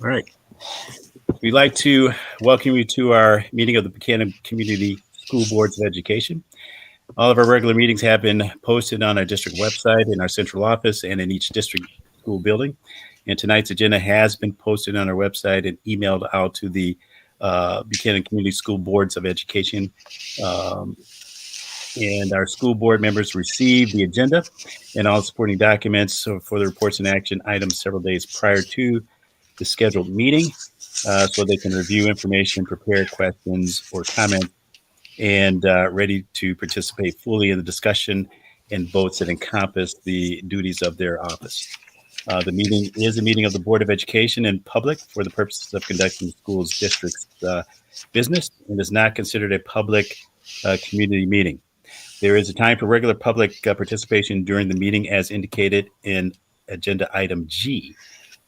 All right. We'd like to welcome you to our meeting of the Buchanan Community School Boards of Education. All of our regular meetings have been posted on our district website, in our central office, and in each district school building. And tonight's agenda has been posted on our website and emailed out to the Buchanan Community School Boards of Education. And our school board members received the agenda and all supporting documents for the reports and action items several days prior to the scheduled meeting, so they can review information, prepare questions or comments, and ready to participate fully in the discussion and votes that encompass the duties of their office. The meeting is a meeting of the Board of Education in public for the purposes of conducting the school's district's business, and is not considered a public community meeting. There is a time for regular public participation during the meeting as indicated in agenda item G.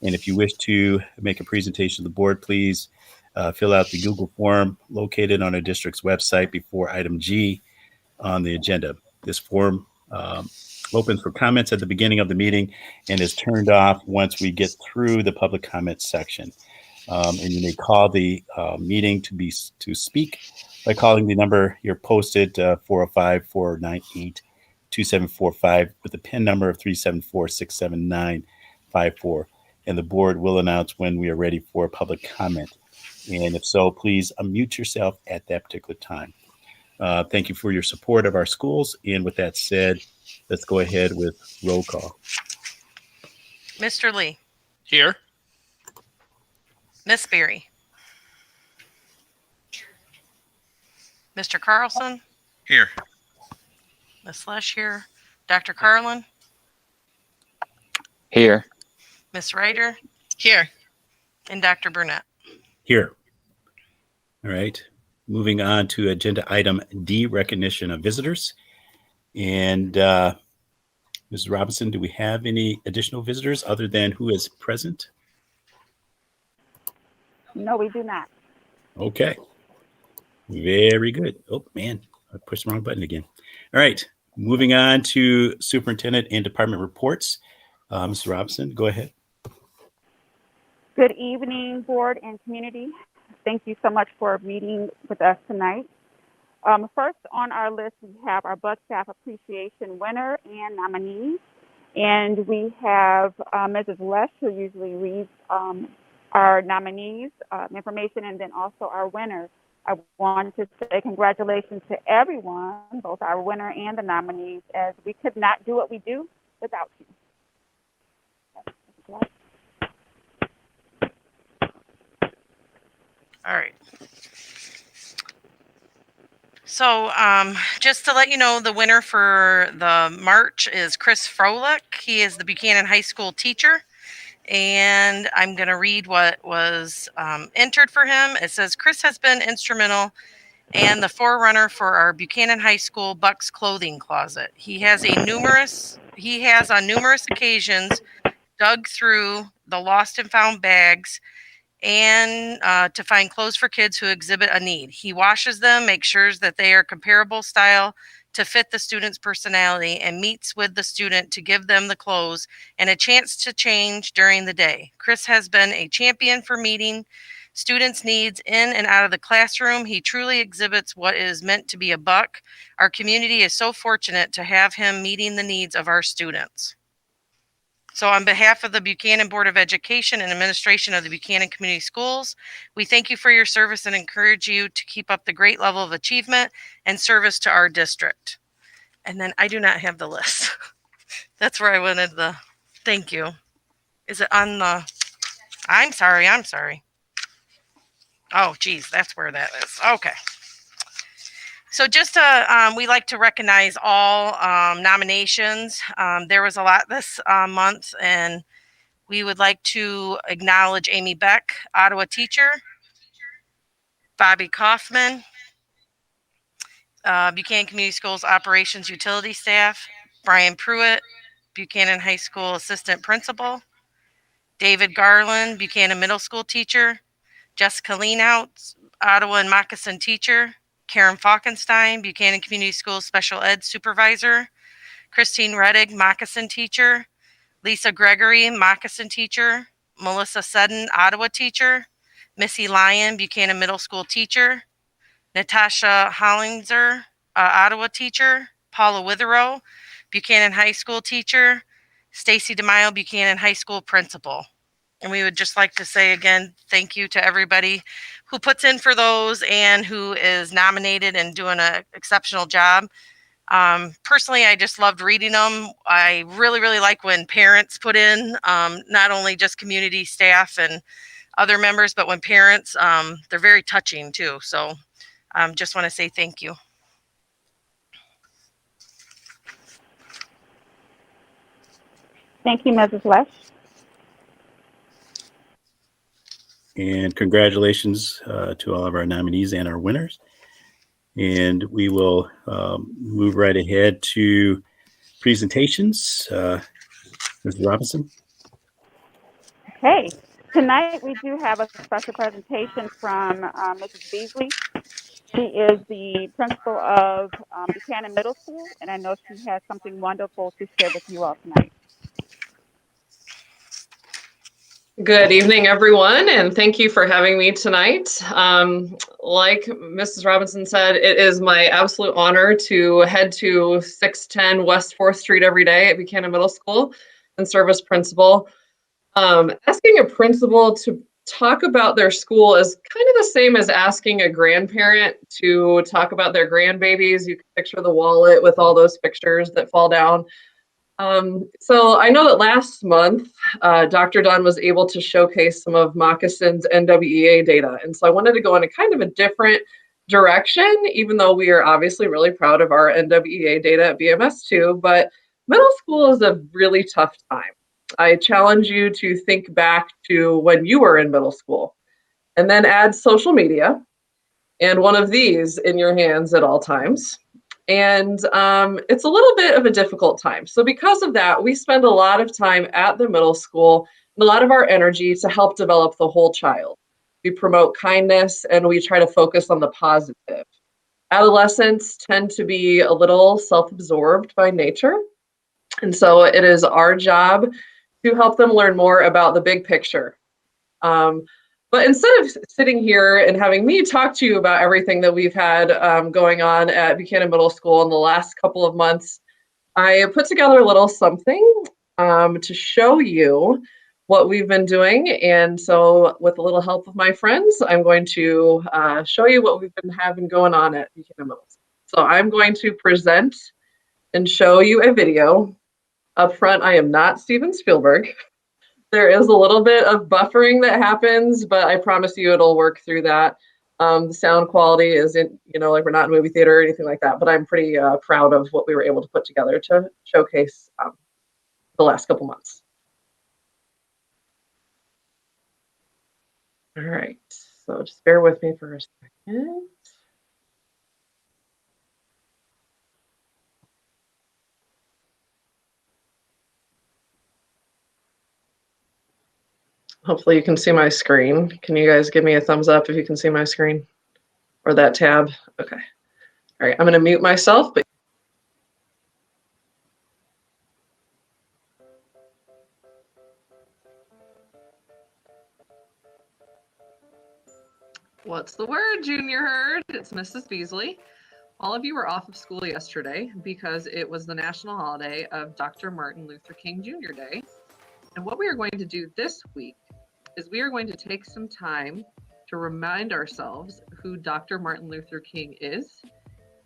And if you wish to make a presentation to the board, please fill out the Google form located on our district's website before item G on the agenda. This form opens for comments at the beginning of the meeting and is turned off once we get through the public comment section. And you may call the meeting to speak by calling the number you're posted, 405-498-2745 with the PIN number of 374-679-54. And the board will announce when we are ready for public comment. And if so, please unmute yourself at that particular time. Thank you for your support of our schools. And with that said, let's go ahead with roll call. Mr. Lee. Here. Miss Berry. Mr. Carlson. Here. Miss Lesh here. Dr. Carlin. Here. Miss Ryder. Here. And Dr. Burnett. Here. All right. Moving on to agenda item D, recognition of visitors. And Mrs. Robinson, do we have any additional visitors other than who is present? No, we do not. Okay. Very good. Oh, man, I pushed the wrong button again. All right. Moving on to superintendent and department reports. Mrs. Robinson, go ahead. Good evening, board and community. Thank you so much for meeting with us tonight. First on our list, we have our Bud Staff Appreciation winner and nominees. And we have Mrs. Lesh, who usually reads our nominees information, and then also our winner. I want to say congratulations to everyone, both our winner and the nominees, as we could not do what we do without you. All right. So just to let you know, the winner for the March is Chris Froelich. He is the Buchanan High School teacher. And I'm going to read what was entered for him. It says, Chris has been instrumental and the forerunner for our Buchanan High School Bucks clothing closet. He has on numerous occasions dug through the lost and found bags and to find clothes for kids who exhibit a need. He washes them, makes sure that they are comparable style to fit the student's personality, and meets with the student to give them the clothes and a chance to change during the day. Chris has been a champion for meeting students' needs in and out of the classroom. He truly exhibits what is meant to be a buck. Our community is so fortunate to have him meeting the needs of our students. So on behalf of the Buchanan Board of Education and administration of the Buchanan Community Schools, we thank you for your service and encourage you to keep up the great level of achievement and service to our district. And then I do not have the list. That's where I wanted the thank you. Is it on the, I'm sorry. Oh, geez, that's where that is. Okay. So just we like to recognize all nominations. There was a lot this month, and we would like to acknowledge Amy Beck, Ottawa teacher, Bobby Kaufman, Buchanan Community Schools Operations Utility Staff, Brian Pruitt, Buchanan High School Assistant Principal, David Garland, Buchanan Middle School teacher, Jessica Leanhout, Ottawa and Moccasin teacher, Karen Falkenstein, Buchanan Community Schools Special Ed Supervisor, Christine Reddig, Moccasin teacher, Lisa Gregory, Moccasin teacher, Melissa Sudden, Ottawa teacher, Missy Lyon, Buchanan Middle School teacher, Natasha Hollingser, Ottawa teacher, Paula Witherow, Buchanan High School teacher, Stacy DeMaio, Buchanan High School principal. And we would just like to say again, thank you to everybody who puts in for those and who is nominated and doing an exceptional job. Personally, I just loved reading them. I really, really like when parents put in, not only just community staff and other members, but when parents, they're very touching too. So just want to say thank you. Thank you, Mrs. Lesh. And congratulations to all of our nominees and our winners. And we will move right ahead to presentations. Ms. Robinson. Okay, tonight we do have a special presentation from Mrs. Beasley. She is the principal of Buchanan Middle School, and I know she has something wonderful to share with you all tonight. Good evening, everyone, and thank you for having me tonight. Like Mrs. Robinson said, it is my absolute honor to head to 610 West 4th Street every day at Buchanan Middle School and serve as principal. Asking a principal to talk about their school is kind of the same as asking a grandparent to talk about their grandbabies. You can picture the wallet with all those pictures that fall down. So I know that last month, Dr. Dunn was able to showcase some of Moccason's NWEA data. And so I wanted to go in a kind of a different direction, even though we are obviously really proud of our NWEA data at BMS2, but middle school is a really tough time. I challenge you to think back to when you were in middle school and then add social media and one of these in your hands at all times. And it's a little bit of a difficult time. So because of that, we spend a lot of time at the middle school and a lot of our energy to help develop the whole child. We promote kindness and we try to focus on the positive. Adolescents tend to be a little self-absorbed by nature. And so it is our job to help them learn more about the big picture. But instead of sitting here and having me talk to you about everything that we've had going on at Buchanan Middle School in the last couple of months, I put together a little something to show you what we've been doing. And so with a little help of my friends, I'm going to show you what we've been having going on at Buchanan Middle School. So I'm going to present and show you a video. Up front, I am not Steven Spielberg. There is a little bit of buffering that happens, but I promise you it'll work through that. The sound quality isn't, like we're not in a movie theater or anything like that, but I'm pretty proud of what we were able to put together to showcase the last couple months. All right, so just bear with me for a second. Hopefully you can see my screen. Can you guys give me a thumbs up if you can see my screen or that tab? Okay. All right, I'm going to mute myself. But what's the word, Junior Herd? It's Mrs. Beasley. All of you were off of school yesterday because it was the national holiday of Dr. Martin Luther King Jr. Day. And what we are going to do this week is we are going to take some time to remind ourselves who Dr. Martin Luther King is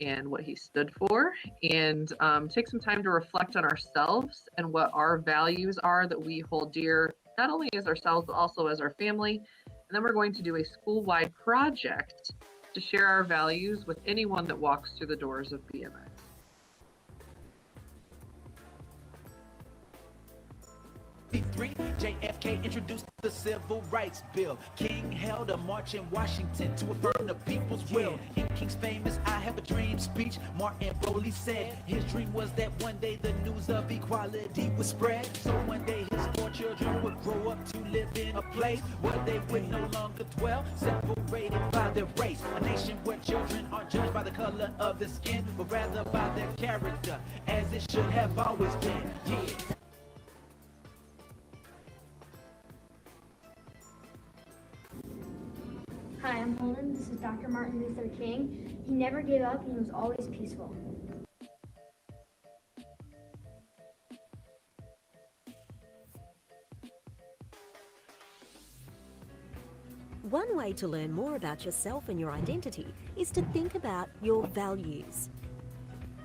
and what he stood for, and take some time to reflect on ourselves and what our values are that we hold dear, not only as ourselves, but also as our family. And then we're going to do a school-wide project to share our values with anyone that walks through the doors of BMS. JFK introduced the Civil Rights Bill. King held a march in Washington to affirm the people's will. In King's famous I Have a Dream speech, Martin boldly said his dream was that one day the news of equality would spread. So one day his 4 children would grow up to live in a place where they would no longer dwell, separated by their race. A nation where children aren't judged by the color of their skin, but rather by their character, as it should have always been. Yeah. I'm Holden. This is Dr. Martin Luther King. He never gave up and he was always peaceful. One way to learn more about yourself and your identity is to think about your values.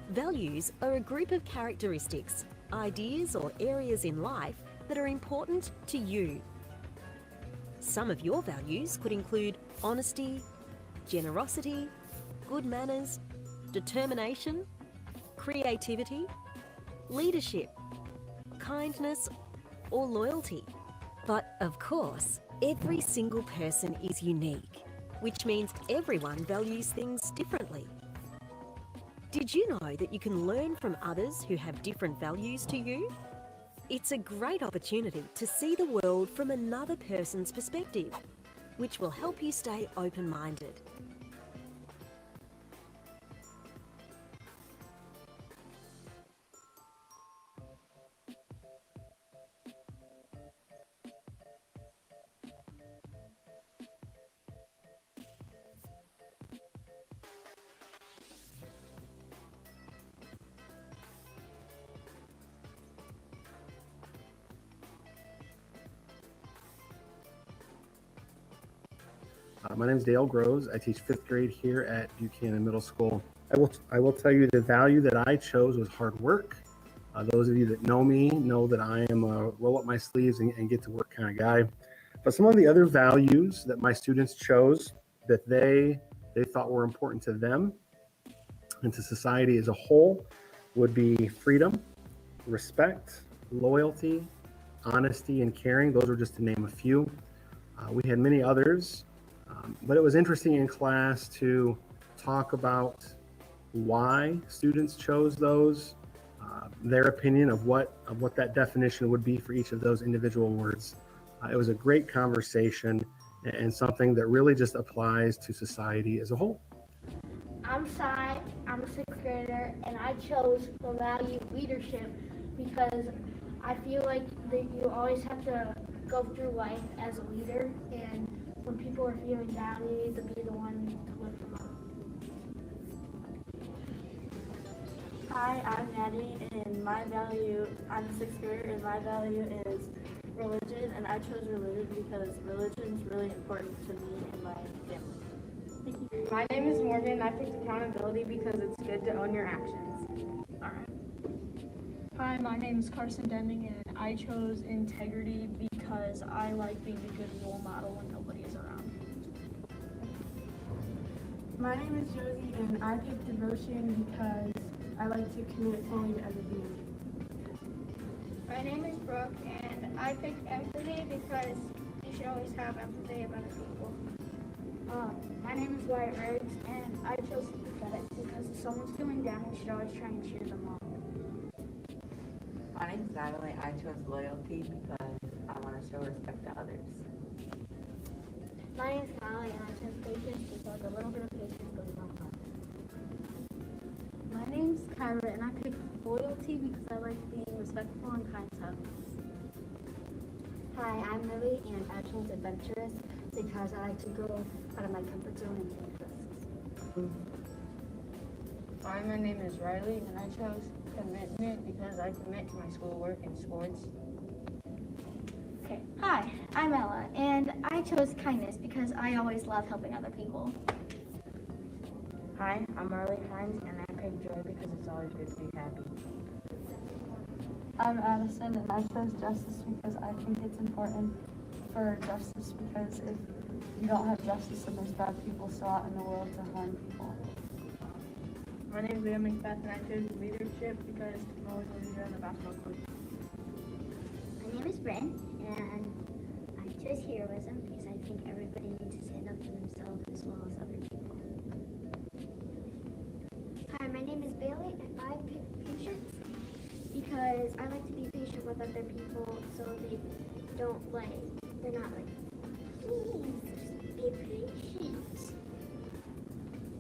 Values are a group of characteristics, ideas, or areas in life that are important to you. Some of your values could include honesty, generosity, good manners, determination, creativity, leadership, kindness, or loyalty. But of course, every single person is unique, which means everyone values things differently. Did you know that you can learn from others who have different values to you? It's a great opportunity to see the world from another person's perspective, which will help you stay open-minded. My name is Dale Groves. I teach 5th grade here at Buchanan Middle School. I will tell you the value that I chose was hard work. Those of you that know me know that I am a roll up my sleeves and get to work kind of guy. But some of the other values that my students chose that they thought were important to them and to society as a whole would be freedom, respect, loyalty, honesty, and caring. Those were just to name a few. We had many others. But it was interesting in class to talk about why students chose those, their opinion of what that definition would be for each of those individual words. It was a great conversation and something that really just applies to society as a whole. I'm Sai, I'm a 6th grader, and I chose the value leadership because I feel like that you always have to go through life as a leader, and when people are feeling down, you need to be the one to lift them up. Hi, I'm Maddie, and I'm a 6th grader, and my value is religion, and I chose religion because religion is really important to me and my family. Thank you. My name is Morgan, and I picked accountability because it's good to own your actions. All right. Hi, my name is Carson Deming, and I chose integrity because I like being a good role model when nobody is around. My name is Josie, and I picked devotion because I like to commit fully to other people. My name is Brooke, and I picked empathy because you should always have empathy about other people. My name is Wyatt Riggs, and I chose sympathetic because if someone's feeling down, you should always try and cheer them on. My name is Natalie. I chose loyalty because I want to show respect to others. My name is Molly, and I chose patience because a little bit of patience goes a long way. My name's Kyra, and I picked loyalty because I like being respectful and kind to others. Hi, I'm Lily, and I chose adventurous because I like to go out of my comfort zone and take risks. Hi, my name is Riley, and I chose commitment because I commit to my schoolwork and sports. Okay. Hi, I'm Ella, and I chose kindness because I always love helping other people. Hi, I'm Marley Hines, and I picked joy because it's always good to be happy. I'm Addison, and I chose justice because I think it's important for justice because if you don't have justice, then there's bad people still out in the world to harm people. My name is Liam Macbeth, and I chose leadership because I'm always a leader in the basketball coach. My name is Bryn, and I chose heroism because I think everybody needs to stand up for themselves as well as other people. Hi, my name is Bailey, and I picked patience because I like to be patient with other people so they're not like, please, be patient.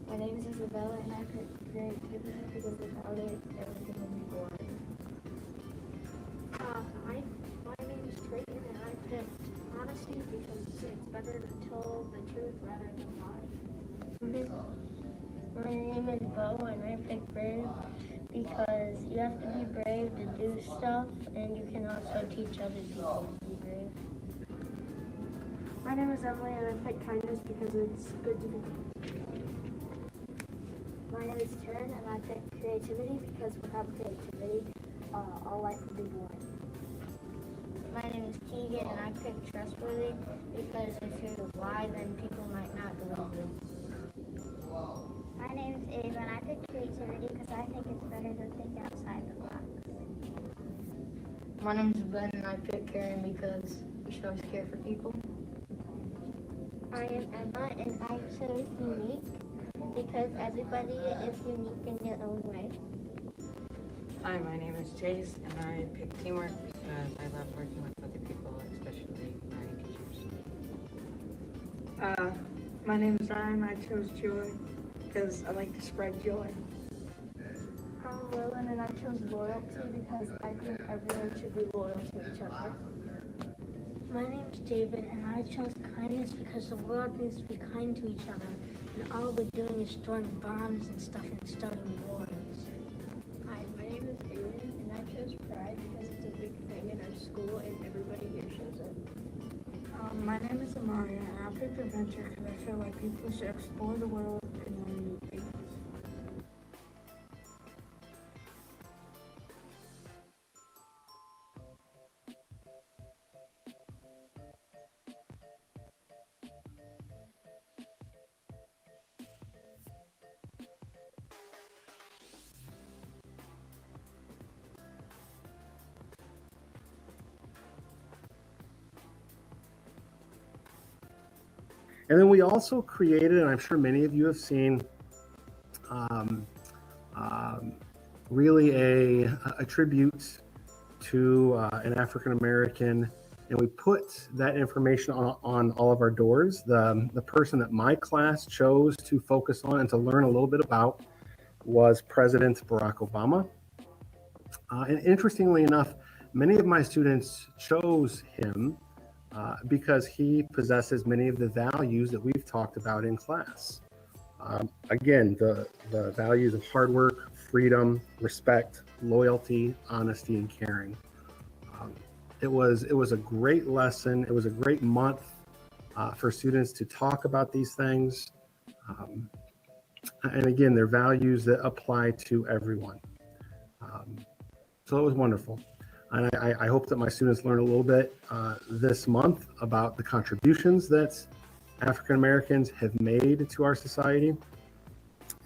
My name is Isabella, and I picked creativity because without it, everything would be boring. My name is Trayton, and I picked honesty because it's better to tell the truth rather than lie. My name is Bo, and I picked brave because you have to be brave to do stuff, and you can also teach other people to be brave. My name is Emily, and I picked kindness because it's good to be. My name is Taryn, and I picked creativity because without creativity, all life would be boring. My name is Keegan, and I picked trustworthy because if you lie, then people might not believe you. My name is Ava, and I picked creativity because I think it's better to think outside the box. My name is Ben, and I picked caring because you should always care for people. I am Emma, and I chose unique because everybody is unique in their own way. Hi, my name is Chase, and I picked teamwork because I love working with other people, especially my teachers. My name is Ryan. I chose joy because I like to spread joy. I'm Roland, and I chose loyalty because I think everyone should be loyal to each other. My name's David, and I chose kindness because the world needs to be kind to each other, and all we're doing is storing bombs and stuff and starting wars. Hi, my name is Aiden, and I chose pride because it's a big thing in our school, and everybody here shows it. My name is Amaria, and I picked adventure because I feel like people should explore the world and learn new things. And then we also created, and I'm sure many of you have seen, really a tribute to an African American, and we put that information on all of our doors. The person that my class chose to focus on and to learn a little bit about was President Barack Obama. And interestingly enough, many of my students chose him because he possesses many of the values that we've talked about in class. Again, the values of hard work, freedom, respect, loyalty, honesty, and caring. It was a great lesson. It was a great month for students to talk about these things. And again, they're values that apply to everyone. So it was wonderful. And I hope that my students learn a little bit this month about the contributions that African Americans have made to our society.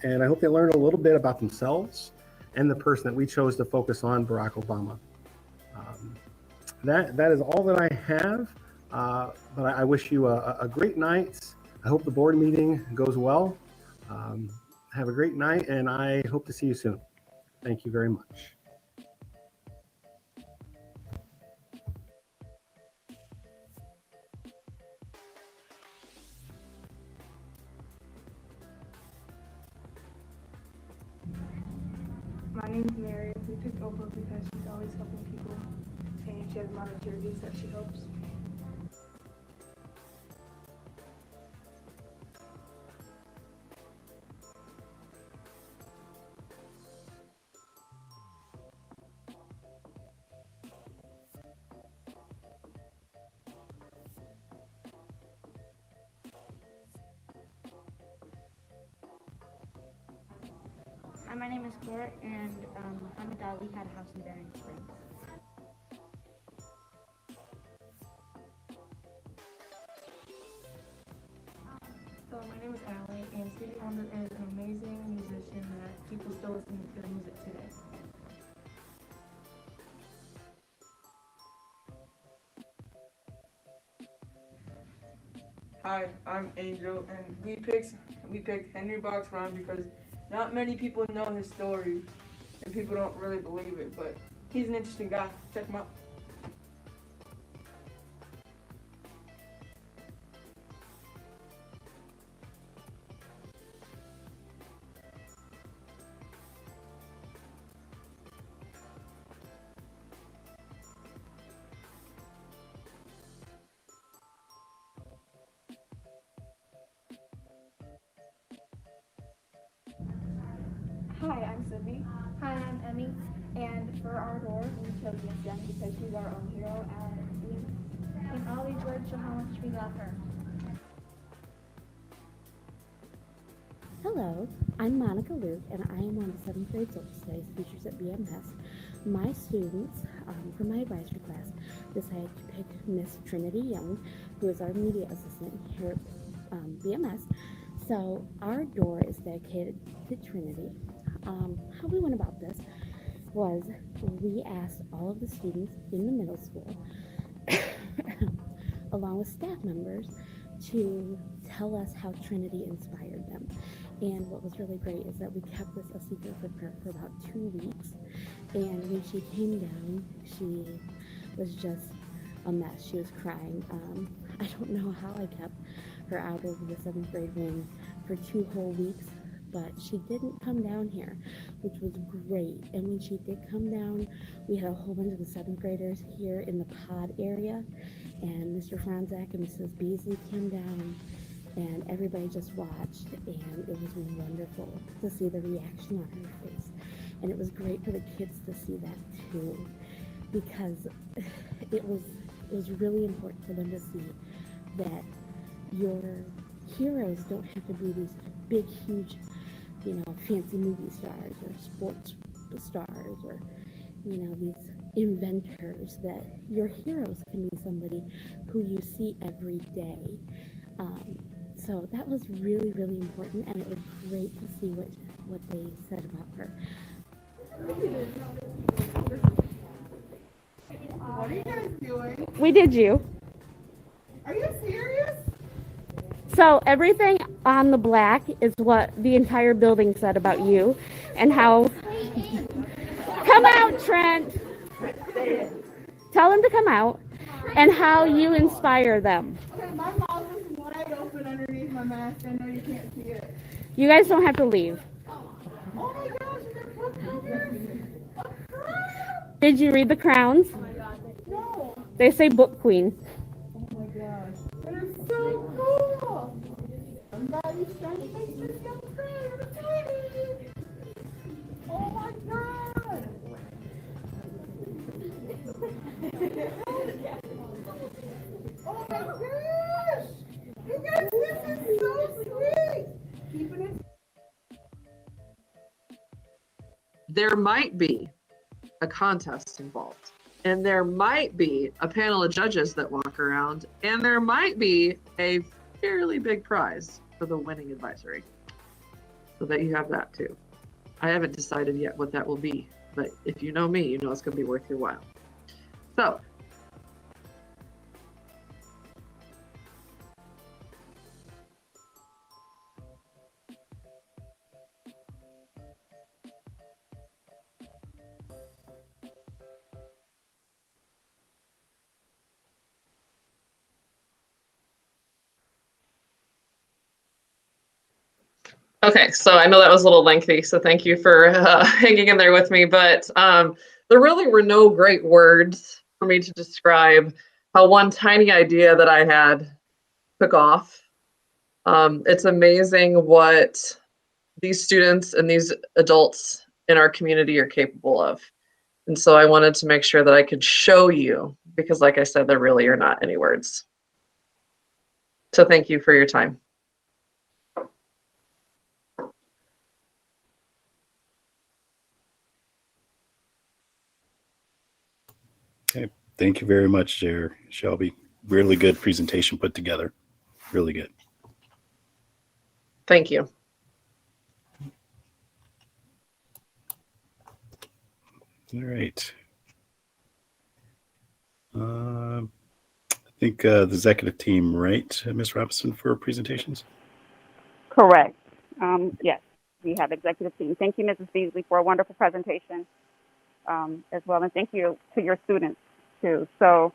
And I hope they learn a little bit about themselves and the person that we chose to focus on, Barack Obama. That is all that I have, but I wish you a great night. I hope the board meeting goes well. Have a great night, and I hope to see you soon. Thank you very much. My name's Mary. We picked Oprah because she's always helping people, and she has a lot of charities that she helps. Hi, my name is Court, and Muhammad Ali had a house in Bering Springs. So my name is Allie, and Stevie Wonder is an amazing musician that people still listen to their music today. Hi, I'm Angel, and we picked Henry Box Ron because not many people know his story, and people don't really believe it, but he's an interesting guy. Check him out. Hi, I'm Sydney. Hi, I'm Emmy. And for our door, we chose Miss Young because she's our own hero, and in all these words show how much we love her. Hello, I'm Monica Luke, and I am one of the 7th grade social studies teachers at BMS. My students from my advisory class decided to pick Miss Trinity Young, who is our media assistant here at BMS. So our door is dedicated to Trinity. How we went about this was we asked all of the students in the middle school, along with staff members, to tell us how Trinity inspired them. And what was really great is that we kept this a secret from her for about 2 weeks. And when she came down, she was just a mess. She was crying. I don't know how I kept her out of the 7th grade wing for 2 whole weeks, but she didn't come down here, which was great. And when she did come down, we had a whole bunch of the 7th graders here in the pod area, and Mr. Franzak and Mrs. Beasley came down, and everybody just watched, and it was wonderful to see the reaction on her face. And it was great for the kids to see that too, because it was really important for them to see that your heroes don't have to be these big, huge, fancy movie stars or sports stars or, these inventors, that your heroes can be somebody who you see every day. So that was really, really important, and it was great to see what they said about her. What are you guys doing? We did you. Are you serious? So everything on the black is what the entire building said about you, and how... Come out, Trent! Tell him to come out, and how you inspire them. Okay, my mouth is wide open underneath my mask. I know you can't see it. You guys don't have to leave. Oh my gosh, they're book covers? Did you read the crowns? Oh my god. No. They say book queen. Oh my gosh. They're so cool. Somebody's trying to make this young friend a baby. Oh my god. Oh my gosh. You guys, this is so sweet. Keeping it. There might be a contest involved, and there might be a panel of judges that walk around, and there might be a fairly big prize for the winning advisory, so that you have that too. I haven't decided yet what that will be, but if you know me, you know it's going to be worth your while. So okay, so I know that was a little lengthy, so thank you for hanging in there with me, but there really were no great words for me to describe how one tiny idea that I had took off. It's amazing what these students and these adults in our community are capable of. And so I wanted to make sure that I could show you, because like I said, there really are not any words. So thank you for your time. Okay, thank you very much there, Shelby. Really good presentation put together. Really good. Thank you. All right. I think the executive team, right, Ms. Robinson, for presentations? Correct. Yes, we have executive team. Thank you, Mrs. Beasley, for a wonderful presentation as well. And thank you to your students, too. So,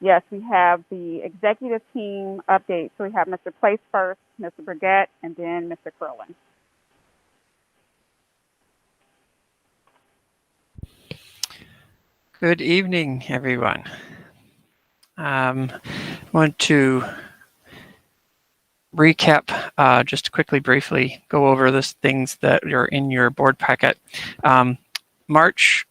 yes, we have the executive team update. So we have Mr. Place first, Mr. Brigette, and then Mr. Curlin. Good evening, everyone. Want to recap, just to quickly, briefly go over the things that are in your board packet. March,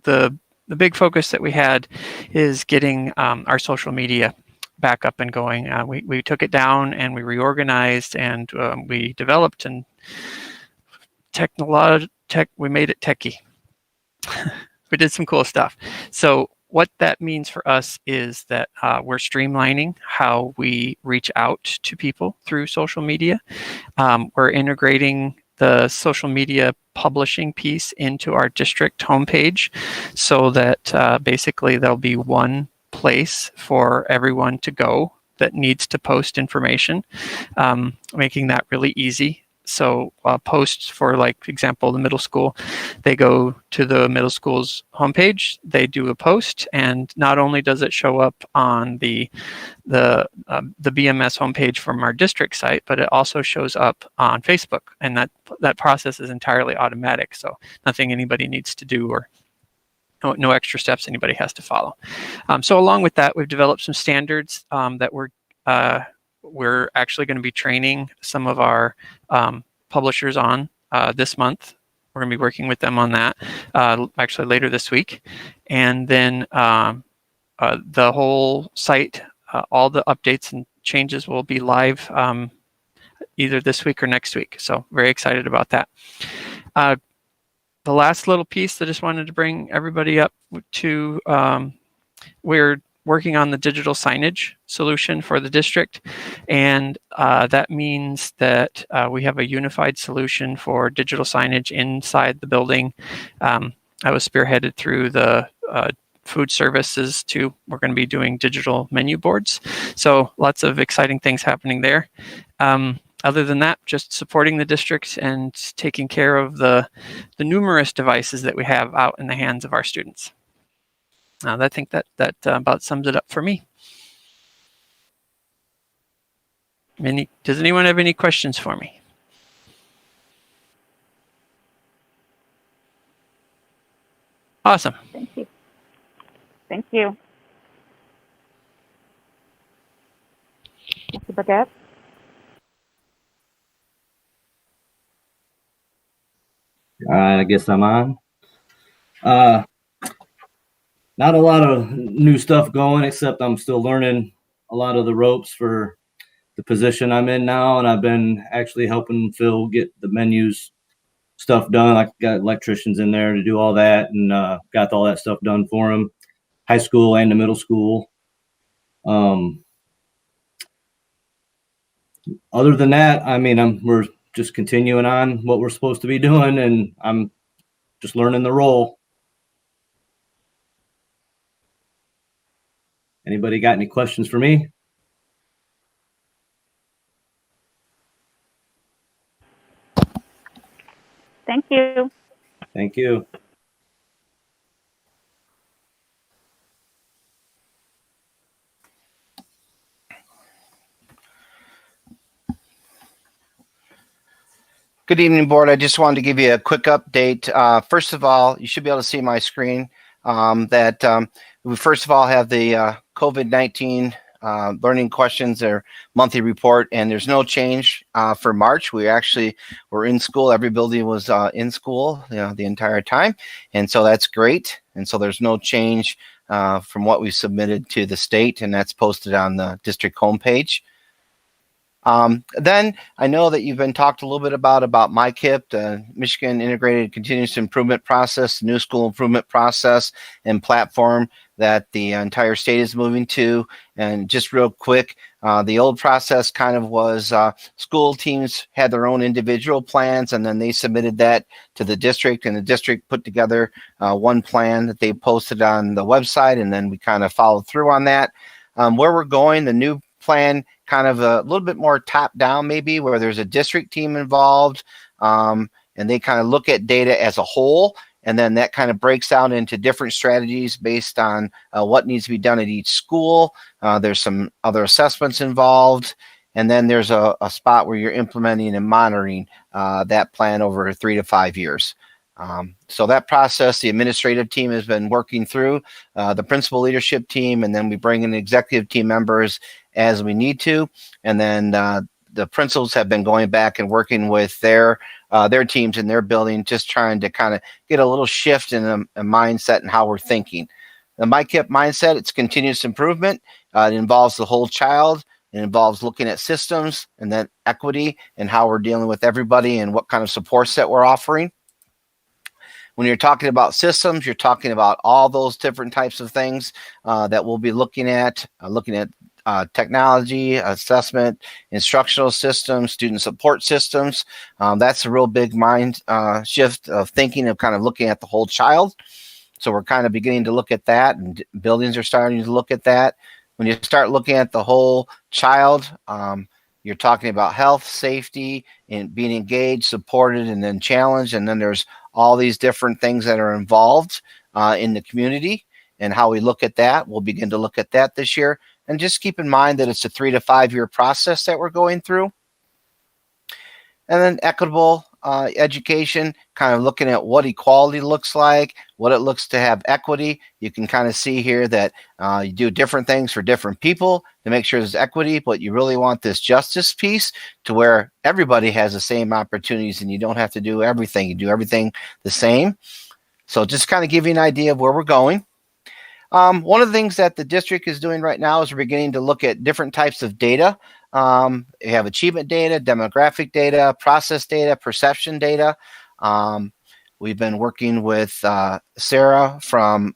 the big focus that we had is getting our social media back up and going. We took it down and we reorganized and we developed and we made it techie. We did some cool stuff. So what that means for us is that we're streamlining how we reach out to people through social media. We're integrating the social media publishing piece into our district homepage so that basically there'll be one place for everyone to go that needs to post information, making that really easy. So posts for, like, example, the middle school, they go to the middle school's homepage, they do a post, and not only does it show up on the BMS homepage from our district site, but it also shows up on Facebook, and that process is entirely automatic. So nothing anybody needs to do, or no extra steps anybody has to follow. So along with that, we've developed some standards that we're actually going to be training some of our publishers on this month. We're going to be working with them on that actually later this week. And then the whole site, all the updates and changes will be live either this week or next week. So very excited about that. The last little piece that I just wanted to bring everybody up to, we're working on the digital signage solution for the district, and that means that we have a unified solution for digital signage inside the building. I was spearheaded through the food services too. We're going to be doing digital menu boards, so lots of exciting things happening there. Other than that, just supporting the district and taking care of the numerous devices that we have out in the hands of our students. I think that about sums it up for me. Does anyone have any questions for me? Awesome. Thank you. Thank you. Mr. Burgett? All right, I guess I'm on. Not a lot of new stuff going, except I'm still learning a lot of the ropes for the position I'm in now, and I've been actually helping Phil get the menus stuff done. I got electricians in there to do all that, and got all that stuff done for him, high school and the middle school. Other than that, I mean, we're just continuing on what we're supposed to be doing, and I'm just learning the role. Anybody got any questions for me? Thank you. Thank you. Good evening, board. I just wanted to give you a quick update. First of all, you should be able to see my screen. We first of all have the COVID-19 learning questions, or monthly report, and there's no change for March. We actually were in school. Every building was in school, the entire time, and so that's great. And so there's no change from what we submitted to the state, and that's posted on the district homepage. Then I know that you've been talked a little bit about MyKIP, the Michigan Integrated Continuous Improvement Process, new school improvement process and platform that the entire state is moving to. And just real quick, the old process kind of was school teams had their own individual plans, and then they submitted that to the district, and the district put together one plan that they posted on the website, and then we kind of followed through on that. Where we're going, the new plan kind of a little bit more top down, maybe, where there's a district team involved, and they kind of look at data as a whole, and then that kind of breaks out into different strategies based on what needs to be done at each school. There's some other assessments involved, and then there's a spot where you're implementing and monitoring that plan over 3 to 5 years. So that process, the administrative team has been working through, the principal leadership team, and then we bring in executive team members as we need to. And then the principals have been going back and working with their teams in their building, just trying to kind of get a little shift in a mindset and how we're thinking. The MyKIP mindset, it's continuous improvement. It involves the whole child. It involves looking at systems and then equity and how we're dealing with everybody and what kind of supports that we're offering. When you're talking about systems, you're talking about all those different types of things that we'll be looking at technology, assessment, instructional systems, student support systems. That's a real big mind shift of thinking of kind of looking at the whole child. So we're kind of beginning to look at that, and buildings are starting to look at that. When you start looking at the whole child, you're talking about health, safety, and being engaged, supported, and then challenged. And then there's all these different things that are involved in the community and how we look at that. We'll begin to look at that this year. And just keep in mind that it's a 3 to 5 year process that we're going through. And then equitable education, kind of looking at what equality looks like, what it looks to have equity. You can kind of see here that you do different things for different people to make sure there's equity, but you really want this justice piece to where everybody has the same opportunities and you don't have to do everything. You do everything the same. So just kind of give you an idea of where we're going. One of the things that the district is doing right now is we're beginning to look at different types of data. You have achievement data, demographic data, process data, perception data. We've been working with Sarah from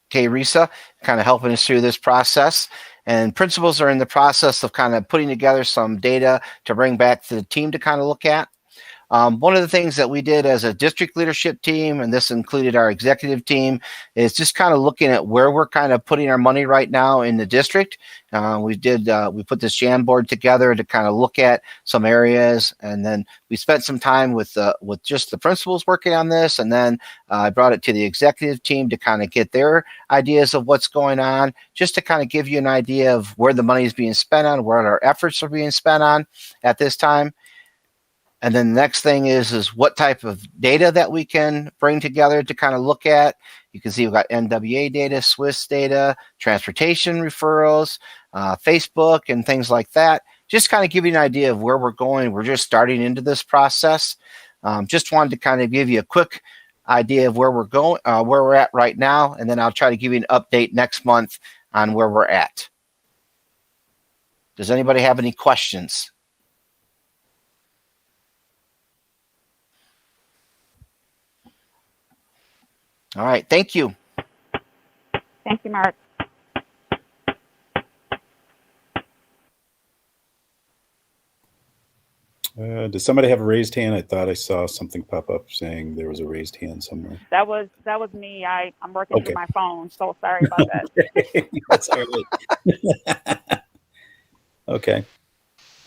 KRISA, kind of helping us through this process. And principals are in the process of kind of putting together some data to bring back to the team to kind of look at. One of the things that we did as a district leadership team, and this included our executive team, is just kind of looking at where we're kind of putting our money right now in the district. We put this Jamboard together to kind of look at some areas, and then we spent some time with just the principals working on this, and then I brought it to the executive team to kind of get their ideas of what's going on, just to kind of give you an idea of where the money is being spent on, where our efforts are being spent on at this time. And then the next thing is what type of data that we can bring together to kind of look at. You can see we've got NWA data, Swiss data, transportation referrals, Facebook, and things like that. Just kind of give you an idea of where we're going. We're just starting into this process. Just wanted to kind of give you a quick idea of where we're going, where we're at right now, and then I'll try to give you an update next month on where we're at. Does anybody have any questions? All right, thank you. Thank you, Mark. Does somebody have a raised hand? I thought I saw something pop up saying there was a raised hand somewhere. That was me. I'm working through my phone, so sorry about that. That's all right. Okay.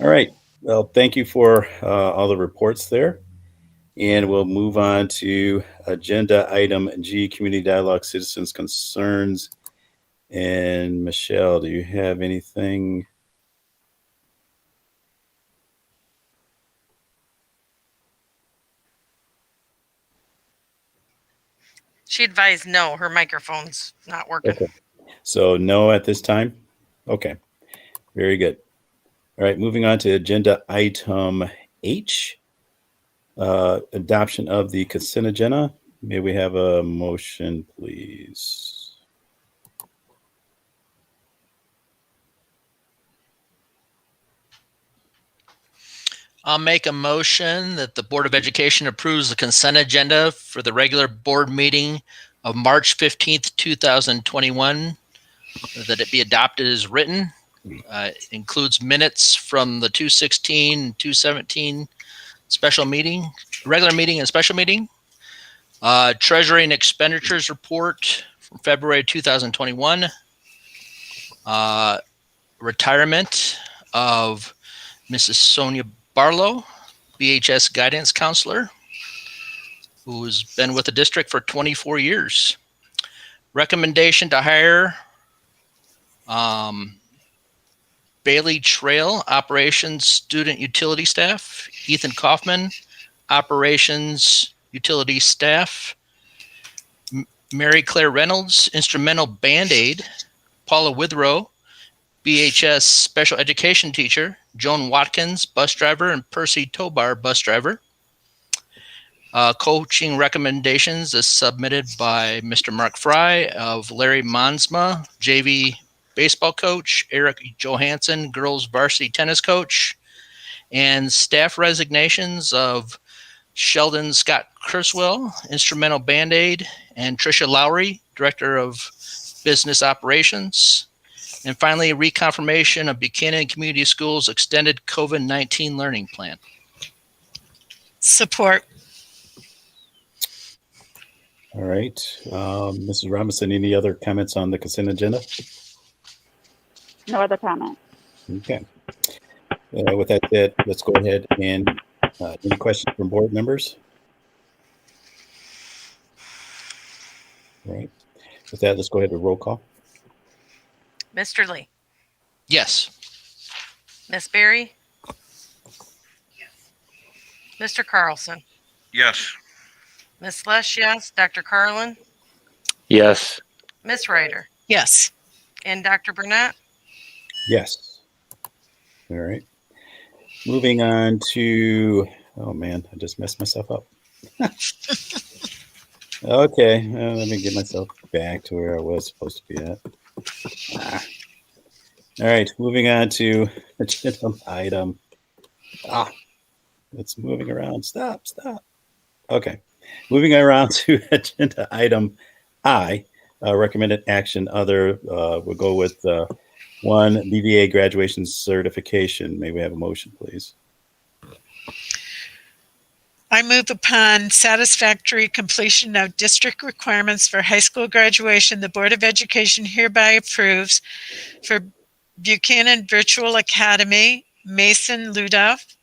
All right. Well, thank you for all the reports there. And we'll move on to agenda item G, community dialogue, citizens' concerns. And Michelle, do you have anything? She advised no, her microphone's not working. Okay. So no at this time? Okay. Very good. All right, moving on to agenda item H. Adoption of the consent agenda. May we have a motion, please? I'll make a motion that the Board of Education approves the consent agenda for the regular board meeting of March 15th, 2021, that it be adopted as written. It includes minutes from the 2/16, 2/17 special meeting, regular meeting and special meeting, Treasury and Expenditures Report from February 2021, retirement of Mrs. Sonia Barlow, BHS Guidance Counselor, who's been with the district for 24 years. Recommendation to hire Bailey Trail, Operations Student Utility Staff, Ethan Kaufman, Operations Utility Staff, Mary Claire Reynolds, Instrumental Band-Aid, Paula Withrow, BHS special education teacher, Joan Watkins, bus driver, and Percy Tobar, bus driver. Coaching recommendations is submitted by Mr. Mark Fry of Larry Monsma, JV baseball coach, Eric Johansson, girls varsity tennis coach, and staff resignations of Sheldon Scott Kurswell, instrumental Band-Aid, and Tricia Lowry, director of business operations. And finally, reconfirmation of Buchanan Community Schools extended COVID-19 learning plan. Support. All right. Mrs. Robinson, any other comments on the consent agenda? No other comment. Okay. With that said, let's go ahead and any questions from board members? All right. With that, let's go ahead with roll call. Mr. Lee, Yes. Miss Berry, Mr. Carlson, Yes. Miss Lesh, yes. Dr. Carlin, Yes. Miss Ryder, Yes. and Dr. Burnett. Yes. All right. Moving on to, oh man, I just messed myself up. Okay, let me get myself back to where I was supposed to be at. All right, moving on to agenda item. It's moving around. Stop. Okay, moving around to agenda item I, recommended action. Other, we'll go with one, Bba Graduation Certification. May we have a motion, please? I move upon satisfactory completion of district requirements for high school graduation. The Board of Education hereby approves for Buchanan Virtual Academy, Mason Ludoff,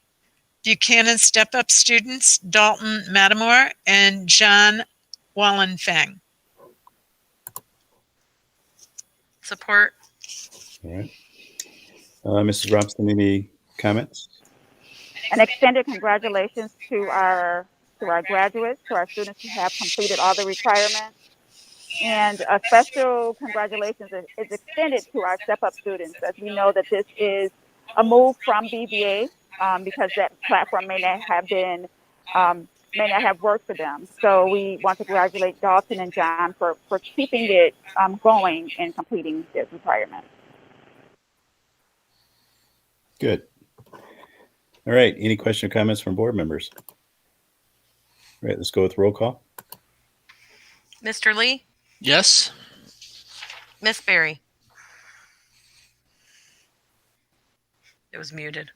Buchanan Step Up students, Dalton Matamore, and John Wallenfang. Support. All right. Mrs. Robinson, any comments? An extended congratulations to our graduates, to our students who have completed all the requirements. And a special congratulations is extended to our step-up students, as we know that this is a move from BBA because that platform may not have worked for them. So we want to congratulate Dalton and John for keeping it going and completing this requirement. Good. All right. Any questions or comments from board members? All right. Let's go with roll call. Mr. Lee, Yes. Miss Berry. It was muted.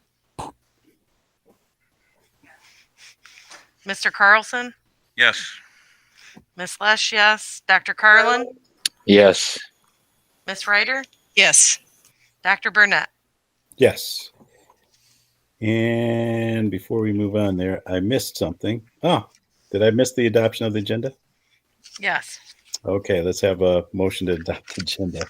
Mr. Carlson, Yes. Miss Lesh, yes. Dr. Carlin, Yes. Miss Ryder, Yes. Dr. Burnett. Yes. And before we move on there, I missed something. Oh, did I miss the adoption of the agenda? Yes. Okay, let's have a motion to adopt the agenda.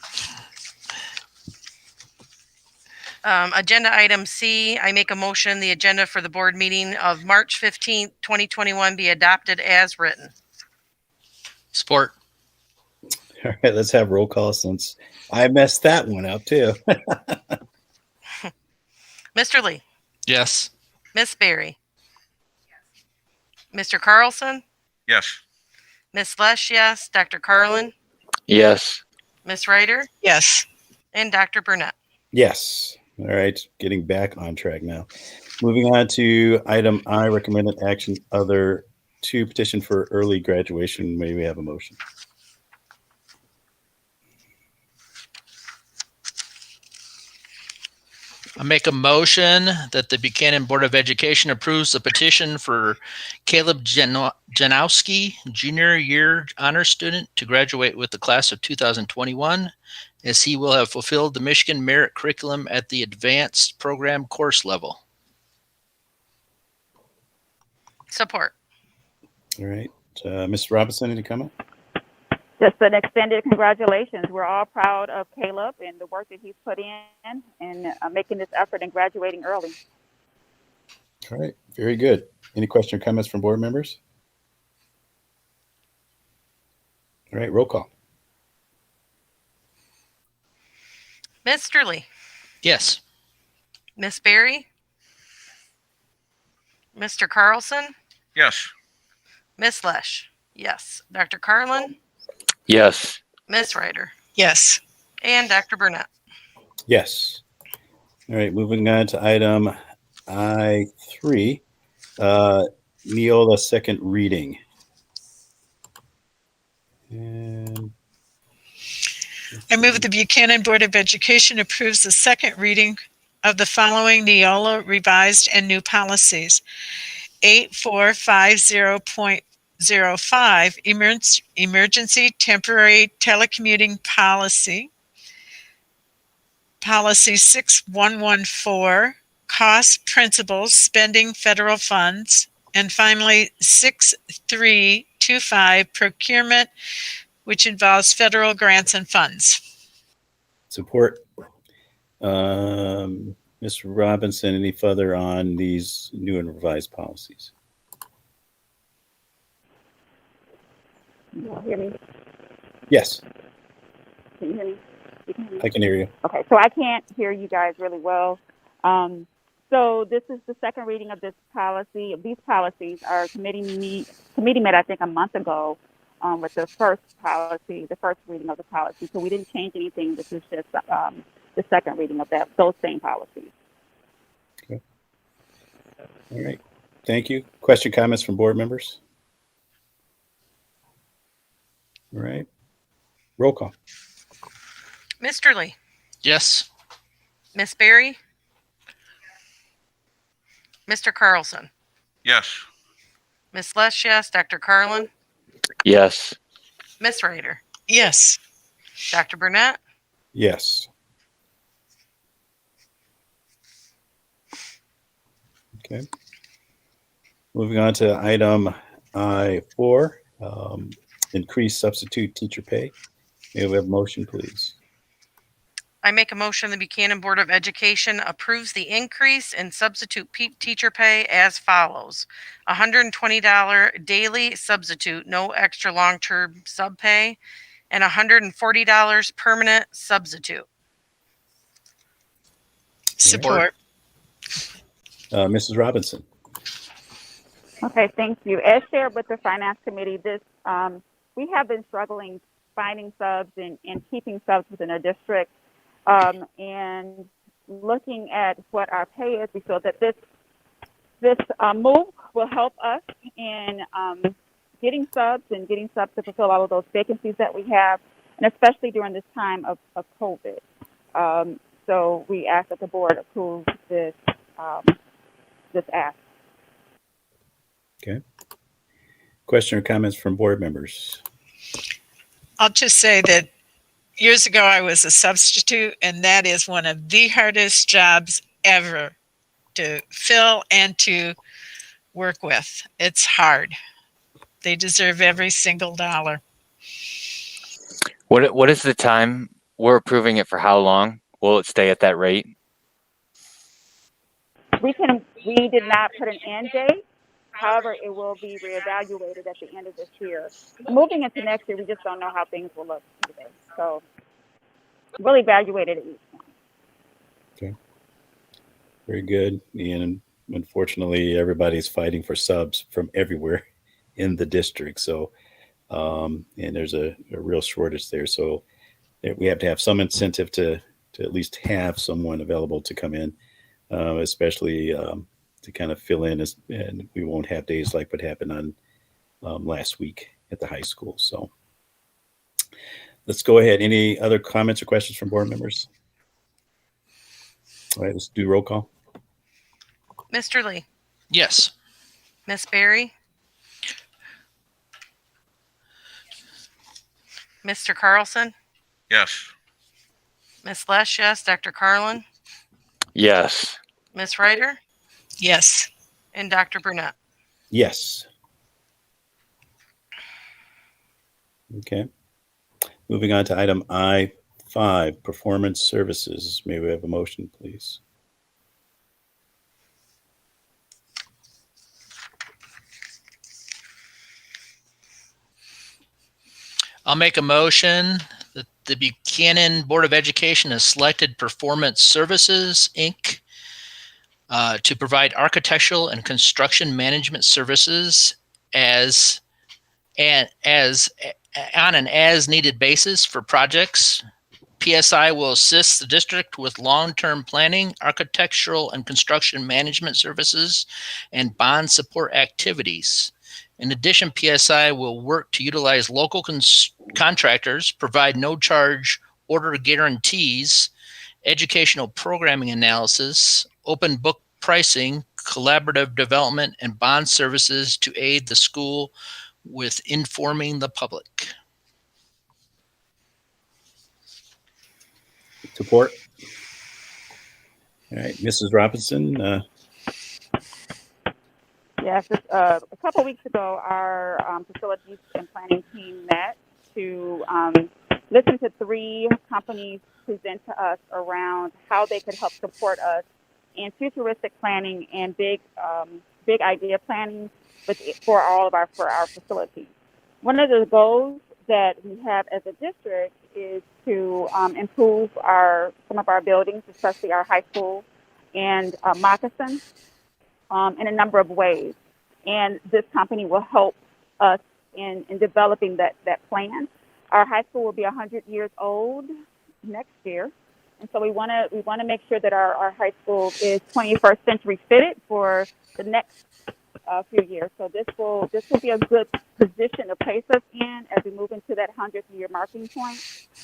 Agenda item C, I make a motion the agenda for the board meeting of March 15th, 2021 be adopted as written. Support. All right, let's have roll call since I messed that one up too. Mr. Lee, Yes. Miss Berry, Mr. Carlson, Yes. Miss Lesh, yes. Dr. Carlin, Yes. Miss Ryder, Yes. and Dr. Burnett. Yes. All right, getting back on track now. Moving on to item I, recommended action other 2, petition for early graduation. May we have a motion? I make a motion that the Buchanan Board of Education approves the petition for Caleb Janowski, junior year honor student, to graduate with the class of 2021, as he will have fulfilled the Michigan Merit Curriculum at the advanced program course level. Support. All right. Ms. Robinson, any comment? Just an extended congratulations. We're all proud of Caleb and the work that he's put in and making this effort and graduating early. All right. Very good. Any question or comments from board members? All right. Roll call. Mr. Lee, Yes. Miss Berry, Mr. Carlson, Yes. Miss Lesh. Yes. Dr. Carlin, Yes. Miss Ryder, Yes. and Dr. Burnett. Yes. All right, moving on to item I3, Neola second reading. And I move the Buchanan Board of Education approves the second reading of the following Neola revised and new policies. 8450.05 Emergency Temporary Telecommuting Policy. Policy 6114 Cost Principles Spending Federal Funds. And finally 6325 Procurement, which involves federal grants and funds. support. Ms. Robinson, any further on these new and revised policies? You all hear me? Yes, Can you hear me? You can hear me? I can hear you. Okay, so I can't hear you guys really well. So this is the second reading of this policy. These policies are committee met, I think, a month ago with the first policy, the first reading of the policy. So we didn't change anything. This is just the second reading of those same policies. Okay. All right. Thank you. Question, comments from board members? All right. Roll call. Mr. Lee, Yes. Miss Berry, Mr. Carlson, Yes. Miss Lesh, yes. Dr. Carlin, Yes. Miss Ryder, Yes. Dr. Burnett, Yes. Okay. Moving on to item I4, increased substitute teacher pay. May we have a motion, please? I make a motion the Buchanan Board of Education approves the increase in substitute teacher pay as follows. $120 daily substitute, no extra long-term sub pay, and $140 permanent substitute. Support. Mrs. Robinson. Okay, thank you. As shared with the Finance Committee, we have been struggling finding subs and keeping subs within our district. And looking at what our pay is, we feel that this move will help us in getting subs to fulfill all of those vacancies that we have, and especially during this time of COVID. So we ask that the board approve this ask. Okay. Question or comments from board members? I'll just say that years ago I was a substitute, and that is one of the hardest jobs ever to fill and to work with. It's hard. They deserve every single dollar. What is the time? We're approving it for how long? Will it stay at that rate? We did not put an end date. However, it will be reevaluated at the end of this year. Moving into next year, we just don't know how things will look today. So we'll evaluate it at each point. Okay. Very good. And unfortunately, everybody's fighting for subs from everywhere in the district. So, and there's a real shortage there. So we have to have some incentive to at least have someone available to come in, especially to kind of fill in, and we won't have days like what happened on last week at the high school. So let's go ahead. Any other comments or questions from board members? All right, let's do roll call. Mr. Lee, Yes. Miss Berry, Mr. Carlson, Yes. Miss Lesh, yes. Dr. Carlin, Yes. Miss Ryder, Yes. and Dr. Burnett. Yes. Okay. Moving on to item I5, performance services. May we have a motion, please? I'll make a motion that the Buchanan Board of Education has selected Performance Services, Inc. To provide architectural and construction management services on an as-needed basis for projects. PSI will assist the district with long-term planning, architectural and construction management services, and bond support activities. In addition, PSI will work to utilize local contractors, provide no-charge order guarantees, educational programming analysis, open book pricing, collaborative development, and bond services to aid the school with informing the public. Support. All right, Mrs. Robinson. Yes, a couple weeks ago, our facilities and planning team met to listen to 3 companies present to us around how they could help support us in futuristic planning and big idea planning for our facilities. One of the goals that we have as a district is to improve some of our buildings, especially our high school and Moccasin, in a number of ways. And this company will help us in developing that plan. Our high school will be 100 years old next year. And so we want to make sure that our high school is 21st century fitted for the next few years. So this will be a good position to place us in as we move into that 100th year marking point.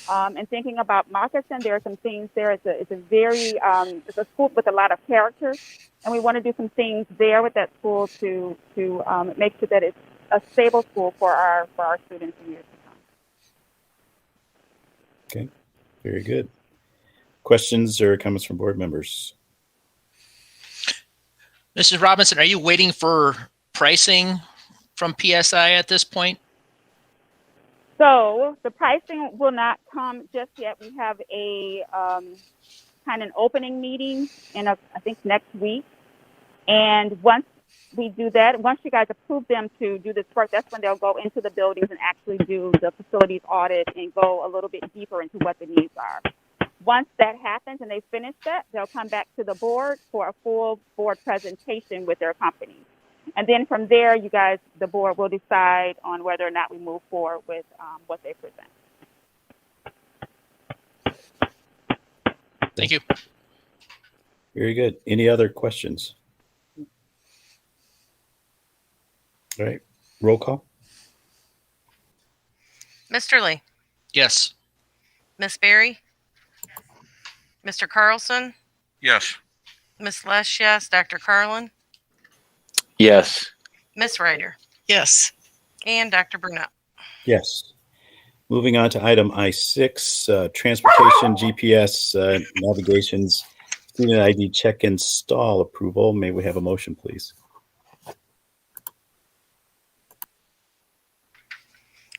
And thinking about Moccasin, there are some things there. It's a school with a lot of character, and we want to do some things there with that school to make sure that it's a stable school for our students in years to come. Okay, very good. Questions or comments from board members? Mrs. Robinson, are you waiting for pricing from PSI at this point? So the pricing will not come just yet. We have a kind of an opening meeting I think next week. And once we do that, once you guys approve them to do this work, that's when they'll go into the buildings and actually do the facilities audit and go a little bit deeper into what the needs are. Once that happens and they finish that, they'll come back to the board for a full board presentation with their company. And then from there, you guys, the board will decide on whether or not we move forward with what they present. Thank you. Very good. Any other questions? All right, roll call. Mr. Lee, Yes. Miss Berry, Mr. Carlson, Yes. Miss Lesh, yes, Dr. Carlin, Yes. Miss Ryder, Yes. and Dr. Burnett. Yes. Moving on to item I6, transportation, GPS, navigations, student ID check install approval. May we have a motion, please?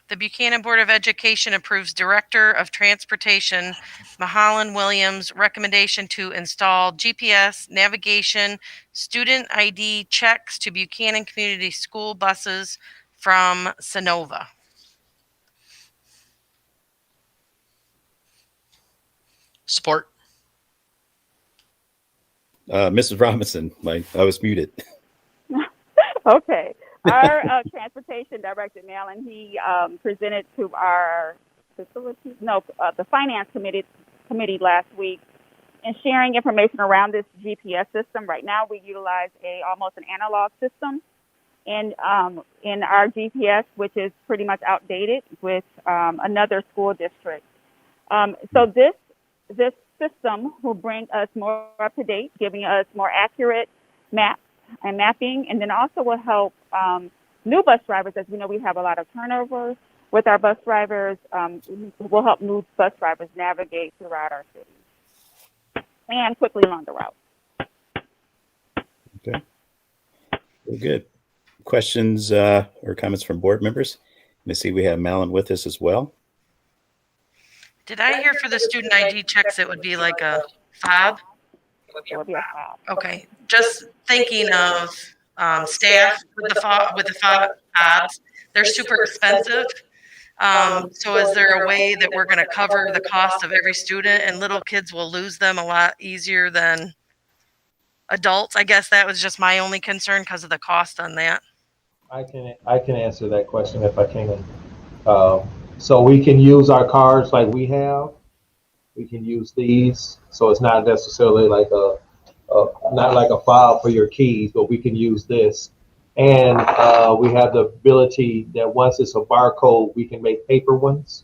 The Buchanan Board of Education approves Director of Transportation Mahalan Williams' recommendation to install GPS navigation student ID checks to Buchanan Community School buses from Sonova. Support. Mrs. Robinson, I was muted. Okay. Our transportation director, Malin, he presented to our the finance committee last week and sharing information around this GPS system. Right now, we utilize almost an analog system in our GPS, which is pretty much outdated with another school district. So this system will bring us more up to date, giving us more accurate maps and mapping, and then also will help new bus drivers. As we know, we have a lot of turnover with our bus drivers. Will help new bus drivers navigate throughout our city and quickly along the route. Okay. Very good. Questions or comments from board members? I see we have Malin with us as well. Did I hear for the student ID checks it would be like a fob? Okay, just thinking of staff with the fobs. They're super expensive. So is there a way that we're going to cover the cost of every student, and little kids will lose them a lot easier than adults? I guess that was just my only concern because of the cost on that. I can answer that question if I can. So we can use our cards like we have. We can use these, so it's not necessarily like not like a file for your keys, but we can use this. And we have the ability that once it's a barcode, we can make paper ones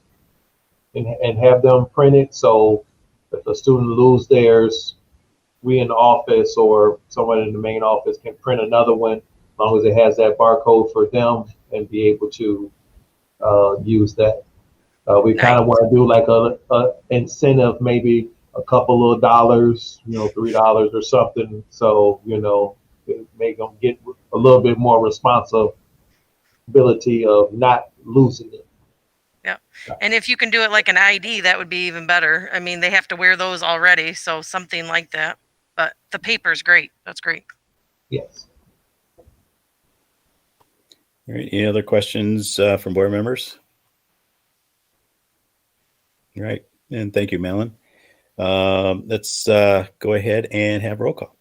and have them printed. So if a student loses theirs, we in the office or someone in the main office can print another one, as long as it has that barcode for them, and be able to use that. We kind of want to do like a incentive, maybe a couple of dollars, $3 or something. So, make them get a little bit more responsibility of not losing it. Yeah. And if you can do it like an ID, that would be even better. I mean, they have to wear those already, so something like that. But the paper's great. That's great. Yes. All right. Any other questions from board members? All right. And thank you, Malin. Let's go ahead and have roll call.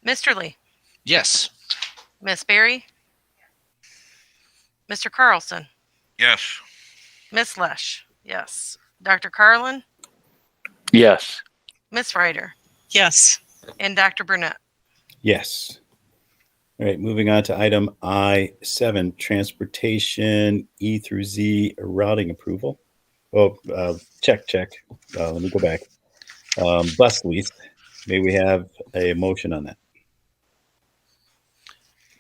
Mr. Lee? Yes. Miss Berry? Mr. Carlson? Yes. Miss Lesh? Yes. Dr. Carlin? Yes. Miss Ryder? Yes. And Dr. Burnett? Yes. All right. Moving on to item I7, transportation E through Z routing approval. Oh, check. Let me go back. Bus lease. May we have a motion on that?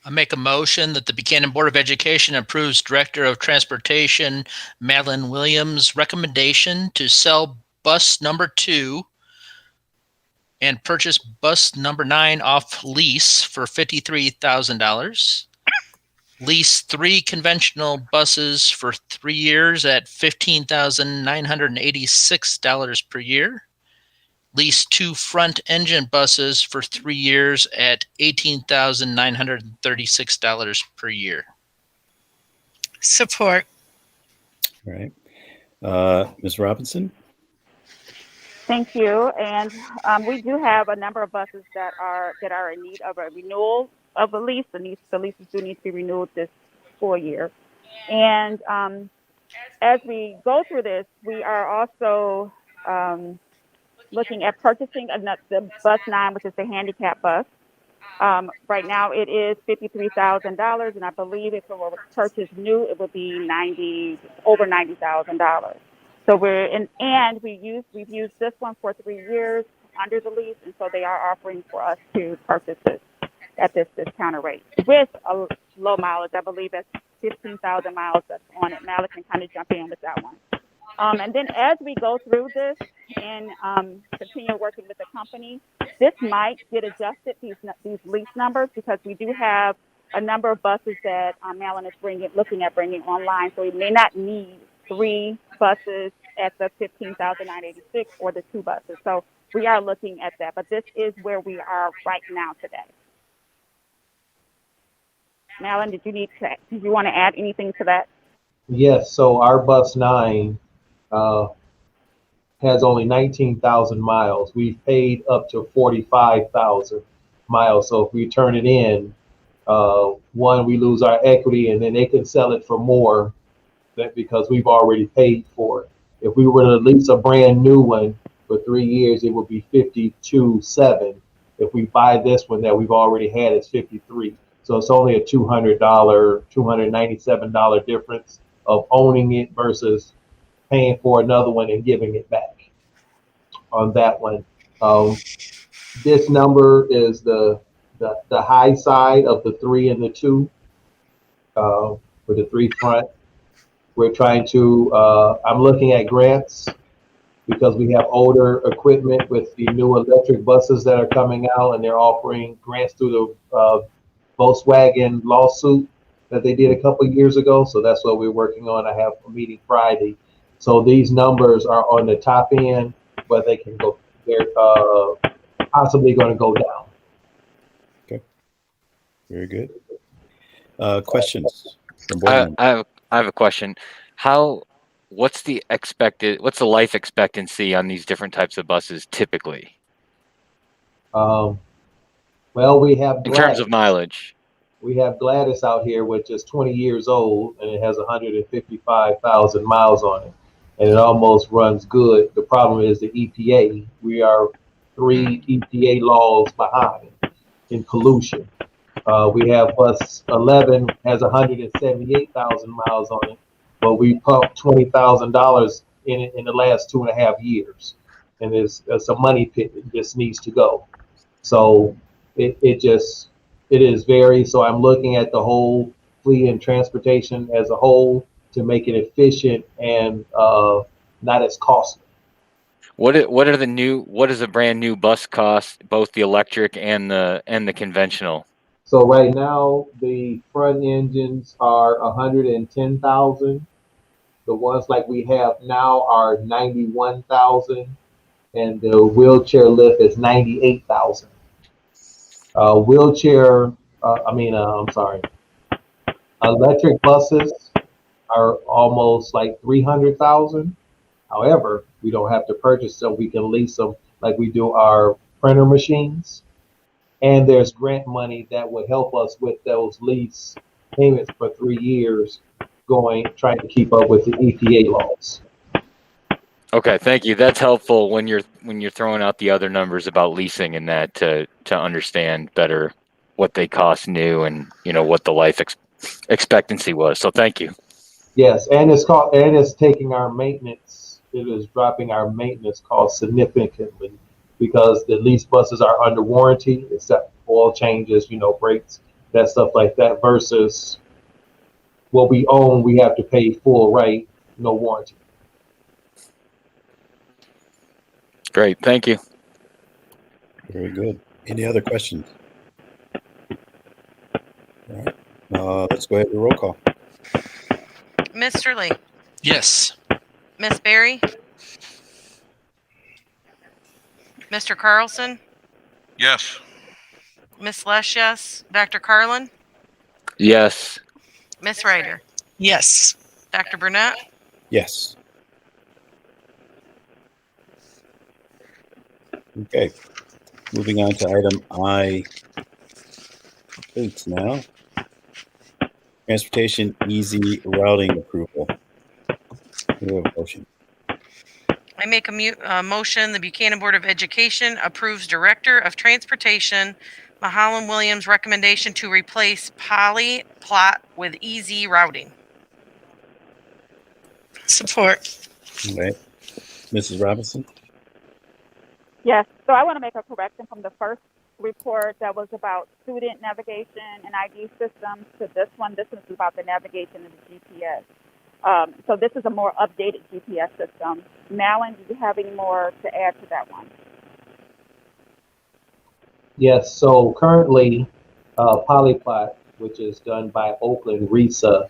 I make a motion that the Buchanan Board of Education approves Director of Transportation Madeline Williams' recommendation to sell bus number 2 and purchase bus number 9 off lease for $53,000. Lease 3 conventional buses for 3 years at $15,986 per year. Lease 2 front engine buses for 3 years at $18,936 per year. Support. All right. Ms. Robinson? Thank you. And we do have a number of buses that are in need of a renewal of a lease. The leases do need to be renewed this school year. And as we go through this, we are also looking at purchasing the bus 9, which is the handicap bus. Right now it is $53,000, and I believe if it were purchased new, it would be over $90,000. So we've used this one for 3 years under the lease, and so they are offering for us to purchase this at this discounted rate with a low mileage. I believe that's 15,000 miles that's on it. Malik can kind of jump in with that one. And then as we go through this and continue working with the company, this might get adjusted, these lease numbers, because we do have a number of buses that Malin is looking at bringing online. So we may not need 3 buses at the $15,986 or the 2 buses. So we are looking at that, but this is where we are right now today. Malin, did you want to add anything to that? Yes. So our bus 9 has only 19,000 miles. We've paid up to 45,000 miles. So if we turn it in, one, we lose our equity, and then they can sell it for more because we've already paid for it. If we were to lease a brand new one for 3 years, it would be $52,700. If we buy this one that we've already had, it's $53,000. So it's only a $297 difference of owning it versus paying for another one and giving it back on that one. This number is the high side of the 3 and the 2 for the 3 front. We're trying to, I'm looking at grants because we have older equipment with the new electric buses that are coming out, and they're offering grants through the Volkswagen lawsuit that they did a couple of years ago. So that's what we're working on. I have a meeting Friday. So these numbers are on the top end, but they can go, they're possibly going to go down. Okay. Very good. Questions from board members? I have a question. What's the life expectancy on these different types of buses typically? Well, we have in terms of mileage. We have Gladys out here, which is 20 years old, and it has 155,000 miles on it, and it almost runs good. The problem is the EPA. We are 3 EPA laws behind in pollution. We have bus 11 has 178,000 miles on it, but we pumped $20,000 in it in the last 2.5 years, and it's a money pit. It just needs to go. So it is very. So I'm looking at the whole fleet and transportation as a whole to make it efficient and not as costly. What does a brand new bus cost, both the electric and the conventional? So right now the front engines are 110,000. The ones like we have now are 91,000, and the wheelchair lift is 98,000. Electric buses are almost like 300,000. However, we don't have to purchase them. We can lease them like we do our printer machines. And there's grant money that would help us with those lease payments for 3 years, trying to keep up with the EPA laws. Okay, thank you. That's helpful when you're throwing out the other numbers about leasing and that to understand better what they cost new and what the life expectancy was. So thank you. Yes, and it's taking our maintenance. It is dropping our maintenance costs significantly because the lease buses are under warranty, except oil changes, brakes, that stuff like that. Versus what we own, we have to pay full rate, no warranty. Great, thank you. Very good. Any other questions? All right, let's go ahead and roll call. Mr. Lee? Yes. Miss Berry? Mr. Carlson? Yes. Miss Lesh, yes. Dr. Carlin? Yes. Miss Ryder? Yes. Dr. Burnett? Yes. Okay. Moving on to item I8 now. Transportation easy routing approval. We have a motion. I make a motion the Buchanan Board of Education approves Director of Transportation Mahalan Williams' recommendation to replace poly plot with easy routing. Support. All right. Mrs. Robinson? Yes, so I want to make a correction from the first report that was about student navigation and ID systems to this one. This is about the navigation and the GPS. So this is a more updated GPS system. Malin, do you have any more to add to that one? Yes, so currently Polyplot, which is done by Oakland RESA,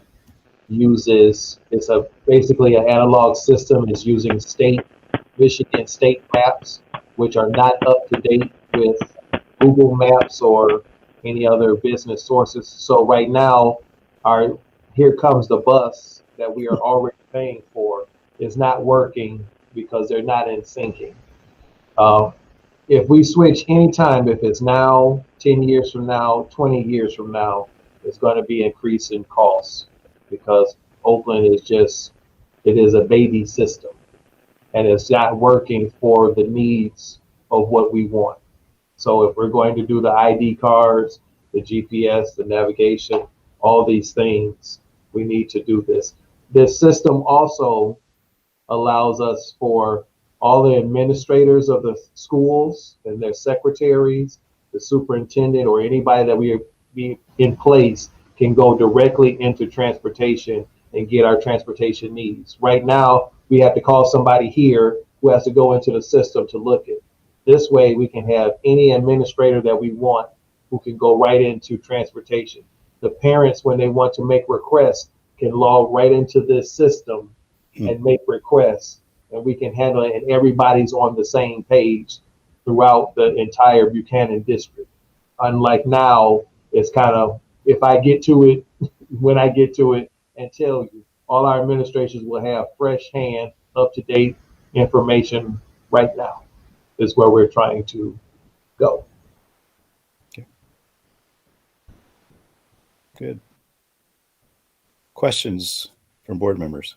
basically an analog system. Is using Michigan state maps, which are not up to date with Google Maps or any other business sources. So right now, Here Comes the Bus that we are already paying for is not working because they're not in syncing. If we switch anytime, if it's now, 10 years from now, 20 years from now, it's going to be increase in costs because Oakland is it is a baby system and it's not working for the needs of what we want. So if we're going to do the ID cards, the GPS, the navigation, all these things, we need to do this. This system also allows us for all the administrators of the schools and their secretaries, the superintendent, or anybody that we be in place can go directly into transportation and get our transportation needs. Right now, we have to call somebody here who has to go into the system to look at. This way, we can have any administrator that we want who can go right into transportation. The parents, when they want to make requests, can log right into this system and make requests, and we can handle it, and everybody's on the same page throughout the entire Buchanan district. Unlike now, it's kind of, if I get to it, when I get to it, and tell you. All our administrators will have fresh hand, up-to-date information right now is where we're trying to go. Okay. Good. Questions from board members?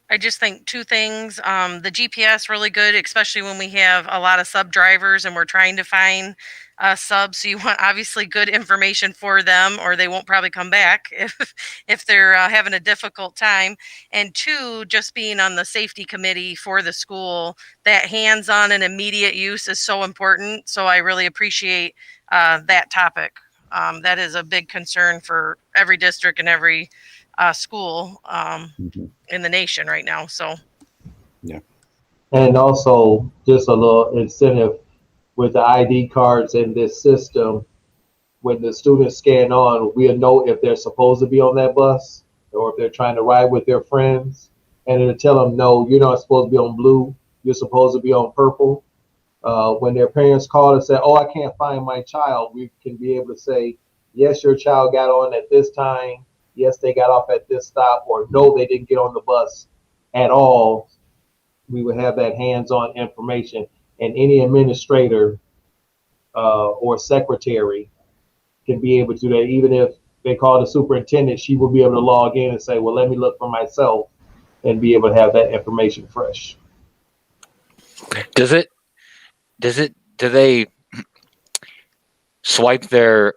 I just think two things. The GPS really good, especially when we have a lot of sub drivers and we're trying to find subs. So you want obviously good information for them, or they won't probably come back if they're having a difficult time. And two, just being on the safety committee for the school, that hands-on and immediate use is so important. So I really appreciate that topic. That is a big concern for every district and every school in the nation right now. So yeah. And also just a little incentive with the ID cards in this system. When the students scan on, we'll know if they're supposed to be on that bus or if they're trying to ride with their friends, and it'll tell them, no, you're not supposed to be on blue, you're supposed to be on purple. When their parents call and say, oh, I can't find my child, we can be able to say, yes, your child got on at this time, yes, they got off at this stop, or no, they didn't get on the bus at all. We would have that hands-on information, and any administrator or secretary can be able to do that. Even if they call the superintendent, she will be able to log in and say, well, let me look for myself, and be able to have that information fresh. Do they swipe their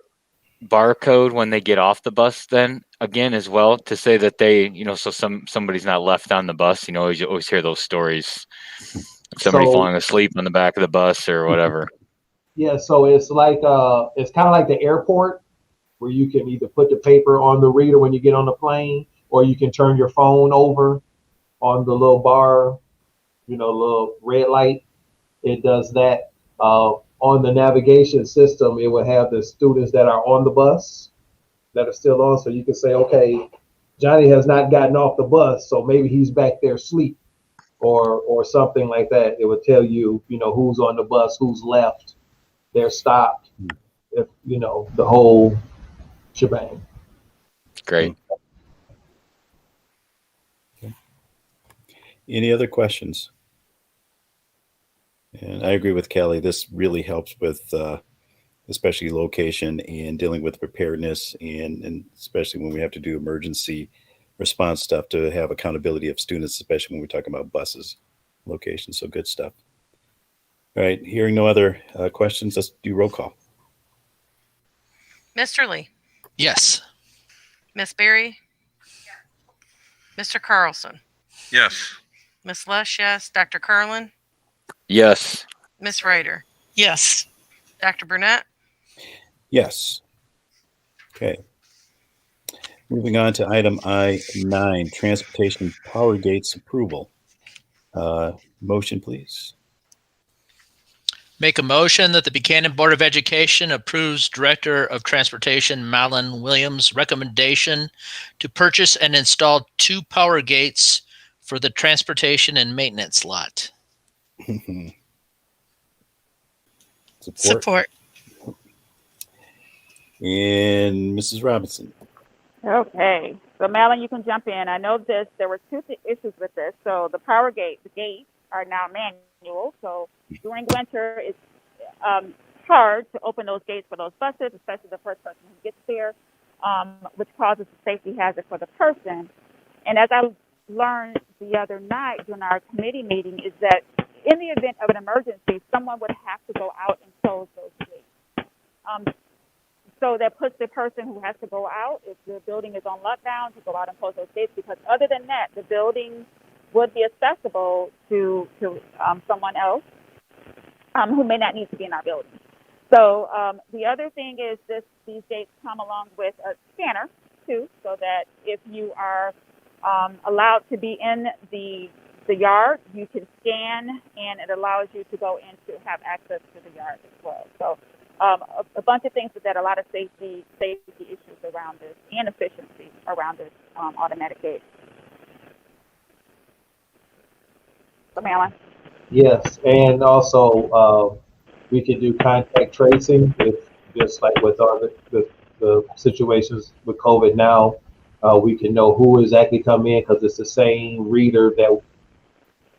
barcode when they get off the bus then again as well, to say that they, so somebody's not left on the bus? You always hear those stories, somebody falling asleep on the back of the bus or whatever. Yeah, so it's like it's kind of like the airport, where you can either put the paper on the reader when you get on the plane, or you can turn your phone over on the little bar, little red light. It does that. On the navigation system, it will have the students that are on the bus that are still on. So you can say, okay, Johnny has not gotten off the bus, so maybe he's back there asleep, or something like that. It would tell you, who's on the bus, who's left, they're stopped, if the whole shebang. Great. Okay. Any other questions? And I agree with Kelly. This really helps with especially location and dealing with preparedness, and especially when we have to do emergency response stuff, to have accountability of students, especially when we're talking about buses, location. So good stuff. All right. Hearing no other questions, let's do roll call. Mr. Lee. Yes. Miss Berry. Yes. Mr. Carlson. Yes. Miss Lush, yes. Dr. Carlin. Yes. Miss Ryder. Yes. Dr. Burnett. Yes. Okay. Moving on to item I9, transportation power gates approval. Motion, please. Make a motion that the Buchanan Board of Education approves Director of Transportation Malin Williams' recommendation to purchase and install 2 power gates for the transportation and maintenance lot. Support. And Mrs. Robinson. Okay. So, Malin, you can jump in. I know there were 2 issues with this. So the the gates are now manual. So during winter, it's hard to open those gates for those buses, especially the first person who gets there, which causes a safety hazard for the person. And as I learned the other night during our committee meeting, is that in the event of an emergency, someone would have to go out and close those gates. So that puts the person who has to go out, if the building is on lockdown, to go out and close those gates, because other than that, the building would be accessible to someone else who may not need to be in our building. So the other thing is these gates come along with a scanner, too, so that if you are allowed to be in the yard, you can scan, and it allows you to go in to have access to the yard as well. So a bunch of things with that, a lot of safety issues around this, and efficiency around this automatic gate. So, Malin? Yes, and also we can do contact tracing, if just like with all the situations with COVID now. We can know who exactly come in because it's the same reader that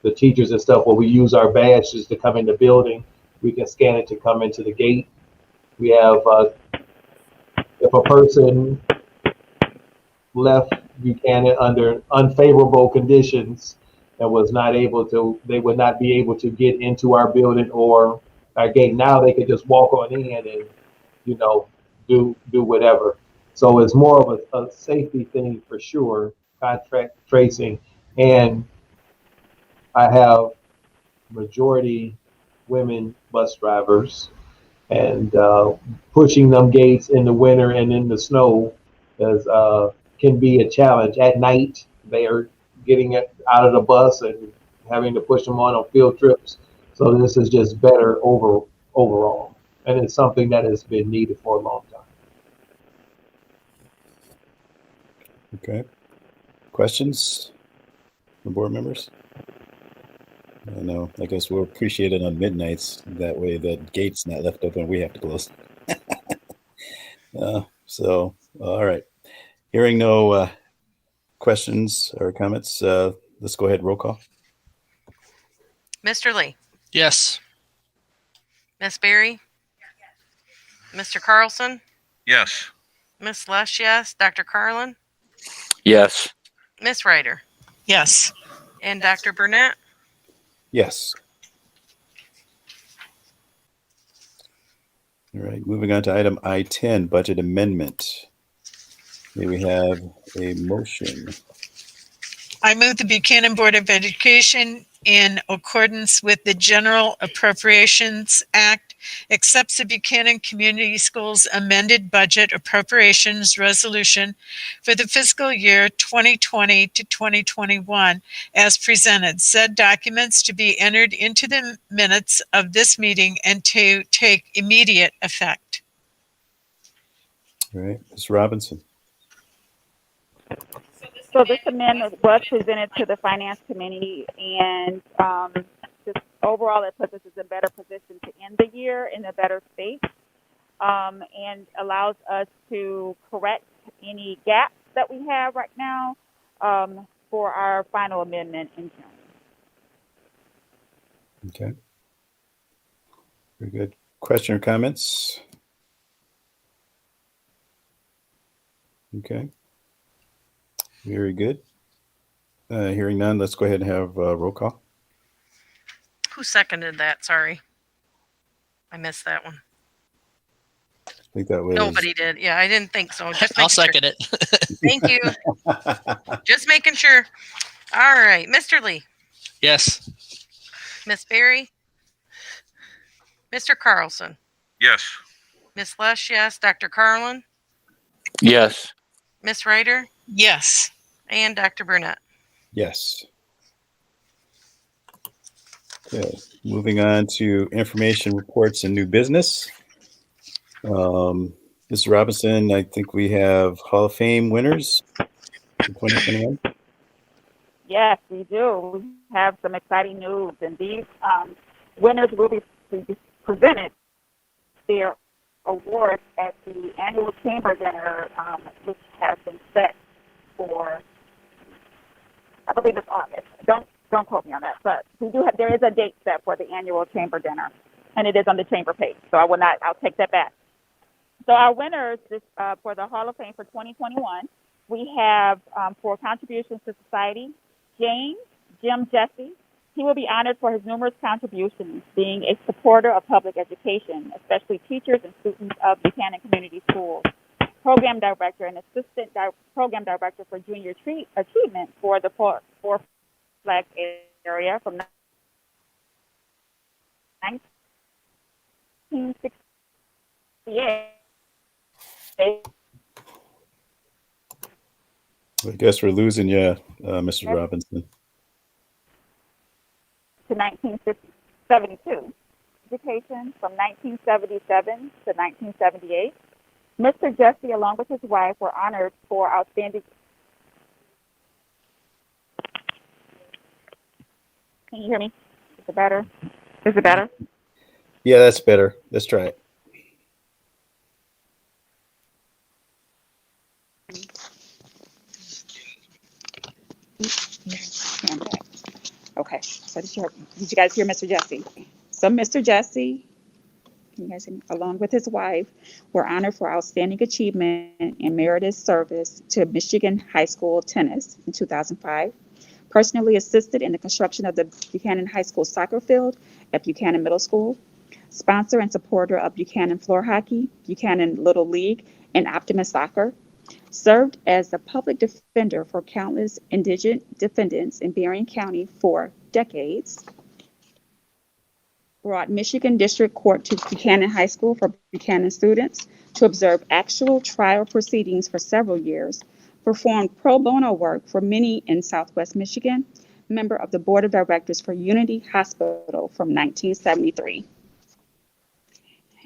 the teachers and stuff, where we use our badges to come in the building. We can scan it to come into the gate. We have, if a person left Buchanan under unfavorable conditions and was not able to, they would not be able to get into our building or our gate. Now they could just walk on in and, you know, do whatever. So it's more of a safety thing for sure, contact tracing. And I have majority women bus drivers, and pushing them gates in the winter and in the snow can be a challenge. At night, they are getting it out of the bus and having to push them on field trips. So this is just better overall. And it's something that has been needed for a long time. Okay. Questions from board members? I know. I guess we'll appreciate it on midnights. That way the gate's not left open. We have to close. So, all right. Hearing no questions or comments, let's go ahead. Roll call. Mr. Lee, Yes. Miss Berry, Mr. Carlson, Yes. Miss Lush, yes, Dr. Carlin, Yes. Miss Ryder, Yes. and Dr. Burnett. Yes. All right. Moving on to item I10 Budget Amendment. May we have a motion? I move the Buchanan Board of Education, in accordance with the General Appropriations Act, accepts the Buchanan Community Schools amended budget appropriations resolution for the fiscal year 2020 to 2021 as presented. Said documents to be entered into the minutes of this meeting and to take immediate effect. All right. Ms. Robinson. So this amendment was presented to the Finance Committee, and just overall it puts us in a better position to end the year in a better state, and allows us to correct any gaps that we have right now for our final amendment in June. Okay. Very good. Question or comments? Okay. Very good. Hearing none, let's go ahead and have roll call. Who seconded that? Sorry. I missed that one. I think that was... Nobody did. Yeah, I didn't think so. Just I'll second it. Thank you. Just making sure. All right. Mr. Lee, Yes. Miss Berry, Mr. Carlson, Yes. Miss Lush, yes, Dr. Carlin, Yes. Miss Ryder, Yes. and Dr. Burnett. Yes. Okay. Moving on to information reports and new business. Mr. Robinson, I think we have Hall of Fame winners for 2021. Yes, we do. We have some exciting news, and these winners will be presented their awards at the annual chamber dinner, which has been set for, I believe it's August. Don't quote me on that, but we do have. There is a date set for the annual chamber dinner, and it is on the chamber page. So I'll take that back. So our winners for the Hall of Fame for 2021, we have for contributions to society, Jim Jesse. He will be honored for his numerous contributions, being a supporter of public education, especially teachers and students of Buchanan Community Schools. Program director and assistant program director for junior achievement for the Four Flags area from 1968. I guess we're losing you, Mr. Robinson. To 1972. Education from 1977 to 1978. Mr. Jesse, along with his wife, were honored for outstanding. Can you hear me? Is it better? Is it better? Yeah, that's better. Let's try it. Hand back. Okay, so did you guys hear Mr. Jesse? So Mr. Jesse, can you guys hear me? Along with his wife, were honored for outstanding achievement and meritorious service to Michigan High School tennis in 2005. Personally assisted in the construction of the Buchanan High School soccer field at Buchanan Middle School. Sponsor and supporter of Buchanan floor hockey, Buchanan Little League, and Optimus Soccer. Served as the public defender for countless indigent defendants in Berrien County for decades. Brought Michigan District Court to Buchanan High School for Buchanan students to observe actual trial proceedings for several years. Performed pro bono work for many in Southwest Michigan. Member of the Board of Directors for Unity Hospital from 1973.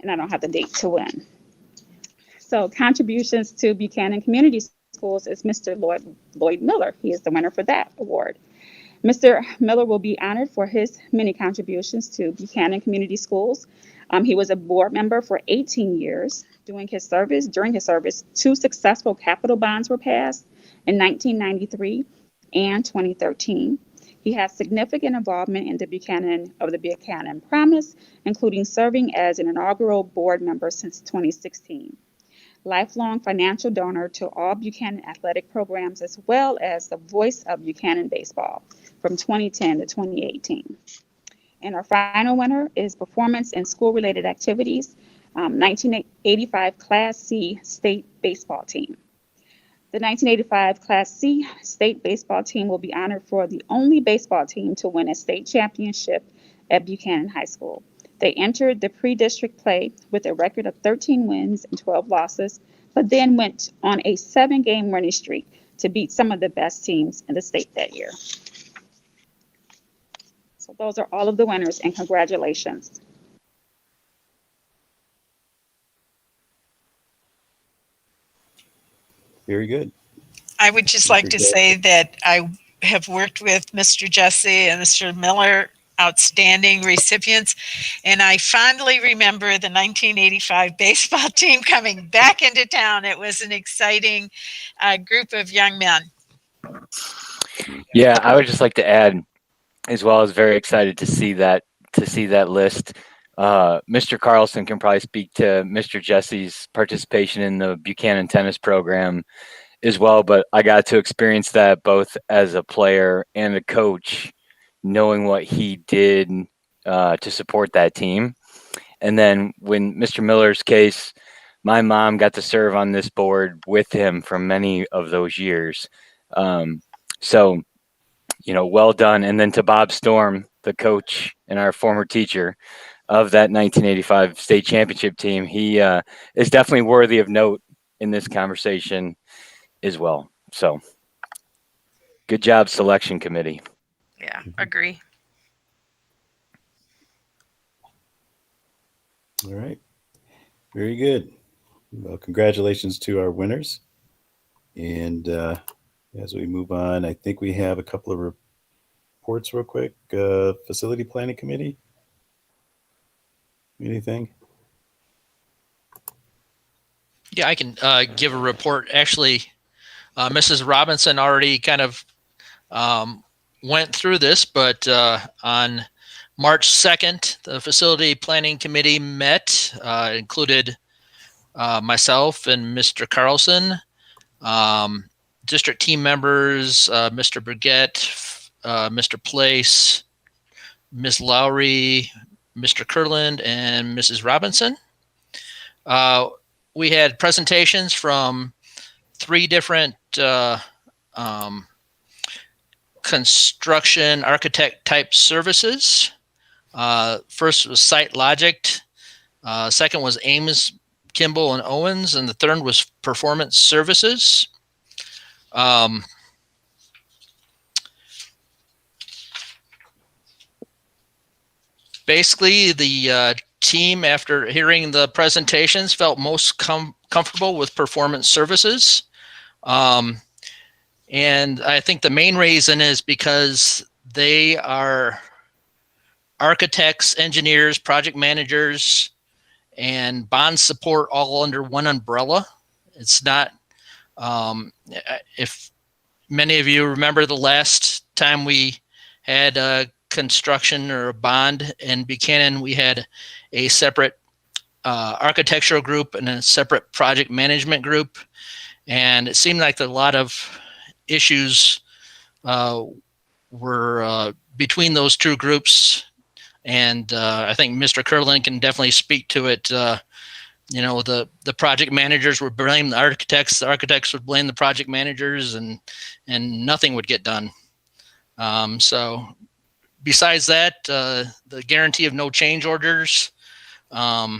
And I don't have the date to when. So contributions to Buchanan Community Schools is Mr. Lloyd Miller. He is the winner for that award. Mr. Miller will be honored for his many contributions to Buchanan Community Schools. He was a board member for 18 years. During his service, 2 successful capital bonds were passed in 1993 and 2013. He has significant involvement in the Buchanan Promise, including serving as an inaugural board member since 2016. Lifelong financial donor to all Buchanan athletic programs, as well as the voice of Buchanan baseball from 2010 to 2018. And our final winner is performance in school-related activities, 1985 Class C state baseball team. The 1985 Class C state baseball team will be honored for the only baseball team to win a state championship at Buchanan High School. They entered the pre-district play with a record of 13 wins and 12 losses, but then went on a 7-game winning streak to beat some of the best teams in the state that year. So those are all of the winners, and congratulations. Very good. I would just like to say that I have worked with Mr. Jesse and Mr. Miller, outstanding recipients, and I fondly remember the 1985 baseball team coming back into town. It was an exciting group of young men. Yeah, I would just like to add, as well, as very excited to see that list. Mr. Carlson can probably speak to Mr. Jesse's participation in the Buchanan tennis program as well, but I got to experience that both as a player and a coach, knowing what he did to support that team. And then when Mr. Miller's case, my mom got to serve on this board with him for many of those years. So, well done. And then to Bob Storm, the coach and our former teacher of that 1985 state championship team, he is definitely worthy of note in this conversation as well. So good job, selection committee. Yeah, agree. All right. Very good. Well, congratulations to our winners. And as we move on, I think we have a couple of reports real quick. Facility Planning Committee. Anything? Yeah, I can give a report. Actually, Mrs. Robinson already kind of went through this, but on March 2nd, the Facility Planning Committee met, included myself and Mr. Carlson, district team members, Mr. Burgett, Mr. Place, Ms. Lowry, Mr. Kurland, and Mrs. Robinson. We had presentations from 3 different construction architect type services. First was Site Logic. Second was Ames, Kimball, and Owens. And the third was Performance Services. Basically, the team, after hearing the presentations, felt most comfortable with Performance Services. And I think the main reason is because they are architects, engineers, project managers, and bond support all under one umbrella. It's not, if many of you remember the last time we had a construction or a bond in Buchanan, we had a separate architectural group and a separate project management group. And it seemed like a lot of issues were between those two groups. And I think Mr. Curlin can definitely speak to it. You know, the project managers would blame the architects would blame the project managers, and nothing would get done. So besides that, the guarantee of no change orders, I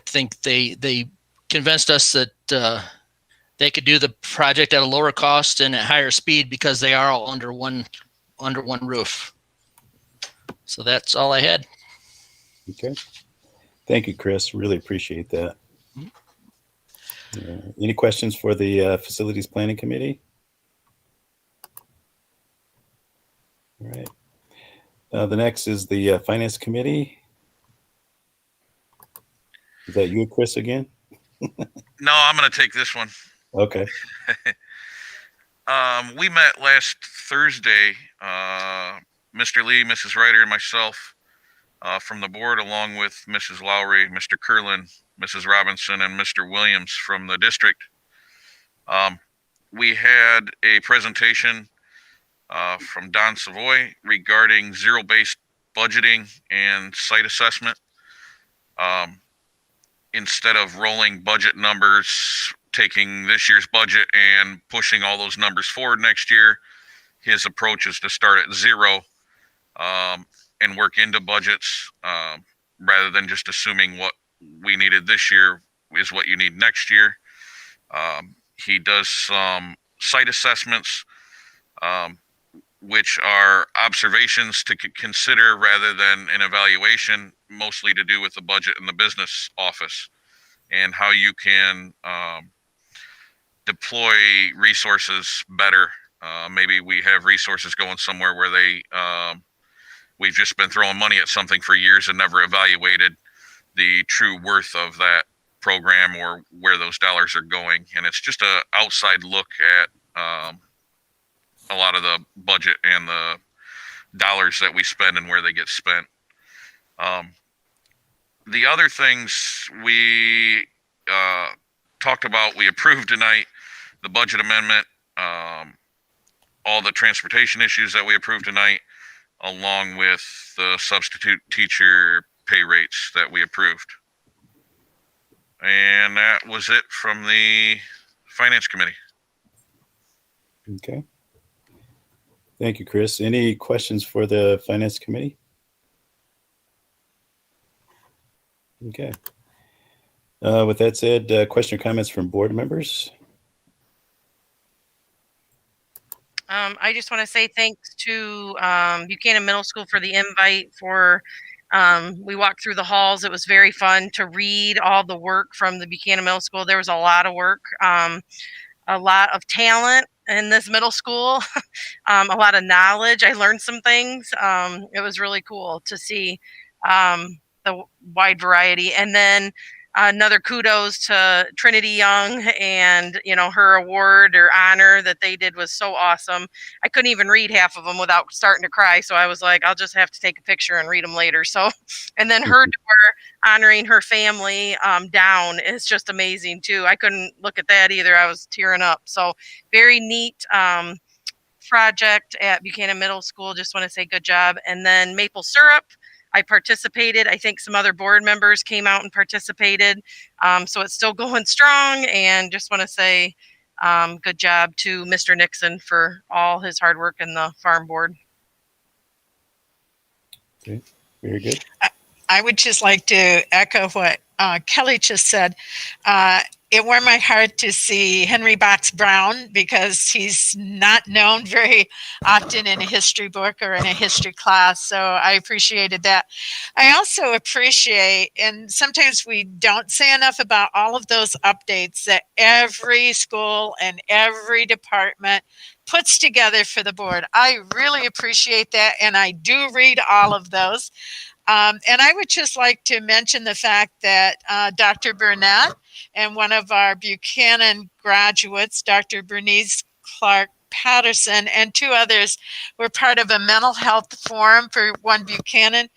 think they convinced us that they could do the project at a lower cost and at higher speed because they are all under one roof. So that's all I had. Okay. Thank you, Chris. Really appreciate that. Any questions for the Facilities Planning Committee? All right. The next is the Finance Committee. Is that you, Chris, again? No, I'm going to take this one. Okay. We met last Thursday, Mr. Lee, Mrs. Ryder, and myself from the board, along with Mrs. Lowry, Mr. Curlin, Mrs. Robinson, and Mr. Williams from the district. We had a presentation from Don Savoy regarding zero-based budgeting and site assessment. Instead of rolling budget numbers, taking this year's budget and pushing all those numbers forward next year, his approach is to start at zero and work into budgets rather than just assuming what we needed this year is what you need next year. He does some site assessments, which are observations to consider rather than an evaluation, mostly to do with the budget and the business office and how you can deploy resources better. Maybe we have resources going somewhere where we've just been throwing money at something for years and never evaluated the true worth of that program or where those dollars are going. And it's just an outside look at a lot of the budget and the dollars that we spend and where they get spent. The other things we talked about, we approved tonight, the budget amendment, all the transportation issues that we approved tonight, along with the substitute teacher pay rates that we approved. And that was it from the Finance Committee. Okay. Thank you, Chris. Any questions for the Finance Committee? Okay. With that said, question or comments from board members? I just want to say thanks to Buchanan Middle School for the invite. We walked through the halls. It was very fun to read all the work from the Buchanan Middle School. There was a lot of work, a lot of talent in this middle school, a lot of knowledge. I learned some things. It was really cool to see the wide variety. And then another kudos to Trinity Young, and her award or honor that they did was so awesome. I couldn't even read half of them without starting to cry, so I was like, I'll just have to take a picture and read them later. So, and then her door honoring her family down is just amazing too. I couldn't look at that either. I was tearing up. So very neat project at Buchanan Middle School. Just want to say good job. And then maple syrup, I participated. I think some other board members came out and participated. So it's still going strong, and just want to say good job to Mr. Nixon for all his hard work in the farm board. Okay, very good. I would just like to echo what Kelly just said. It warmed my heart to see Henry Box Brown, because he's not known very often in a history book or in a history class. So I appreciated that. I also appreciate, and sometimes we don't say enough about all of those updates that every school and every department puts together for the board. I really appreciate that, and I do read all of those. And I would just like to mention the fact that Dr. Burnett and one of our Buchanan graduates, Dr. Bernice Clark Patterson, and two others were part of a mental health forum for One Buchanan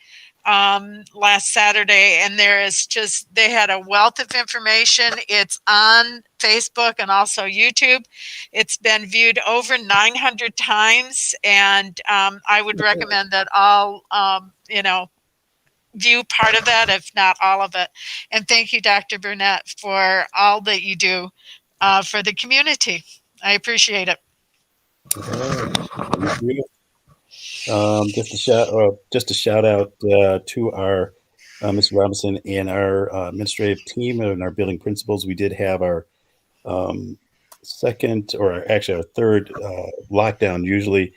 last Saturday. And they had a wealth of information. It's on Facebook and also YouTube. It's been viewed over 900 times. And I would recommend that all, view part of that, if not all of it. And thank you, Dr. Burnett, for all that you do for the community. I appreciate it. Thank you. Just a shout out to our Mr. Robinson and our administrative team and our building principals. We did have our second, or actually our third lockdown. Usually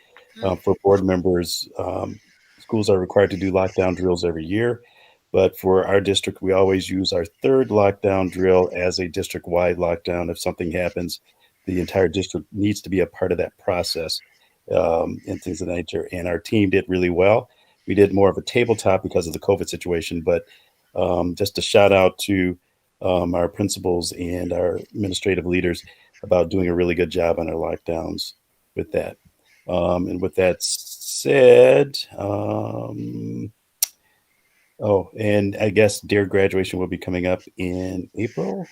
for board members, schools are required to do lockdown drills every year, but for our district, we always use our third lockdown drill as a district-wide lockdown. If something happens, the entire district needs to be a part of that process and things of that nature. And our team did really well. We did more of a tabletop because of the COVID situation, but just a shout out to our principals and our administrative leaders about doing a really good job on our lockdowns with that. And with that said, and I guess their graduation will be coming up in April.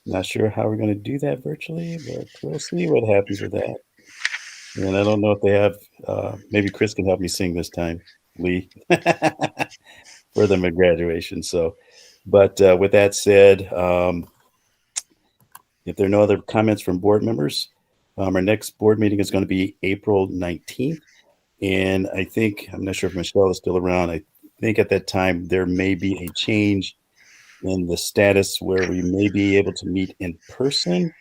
Not sure how we're going to do that virtually, but we'll see what happens with that. And I don't know if they have, maybe Chris can help me sing this time, Lee, for them at graduation. So, but with that said, if there are no other comments from board members, our next board meeting is going to be April 19th. And I think, I'm not sure if Michelle is still around. I think at that time, there may be a change in the status where we may be able to meet in person,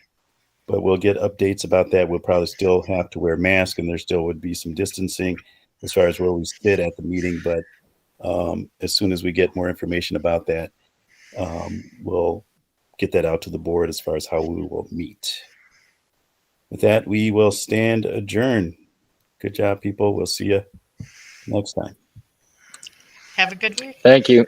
but we'll get updates about that. We'll probably still have to wear masks, and there still would be some distancing as far as where we sit at the meeting. But as soon as we get more information about that, we'll get that out to the board as far as how we will meet. With that, we will stand adjourned. Good job, people. We'll see you next time. Have a good week. Thank you.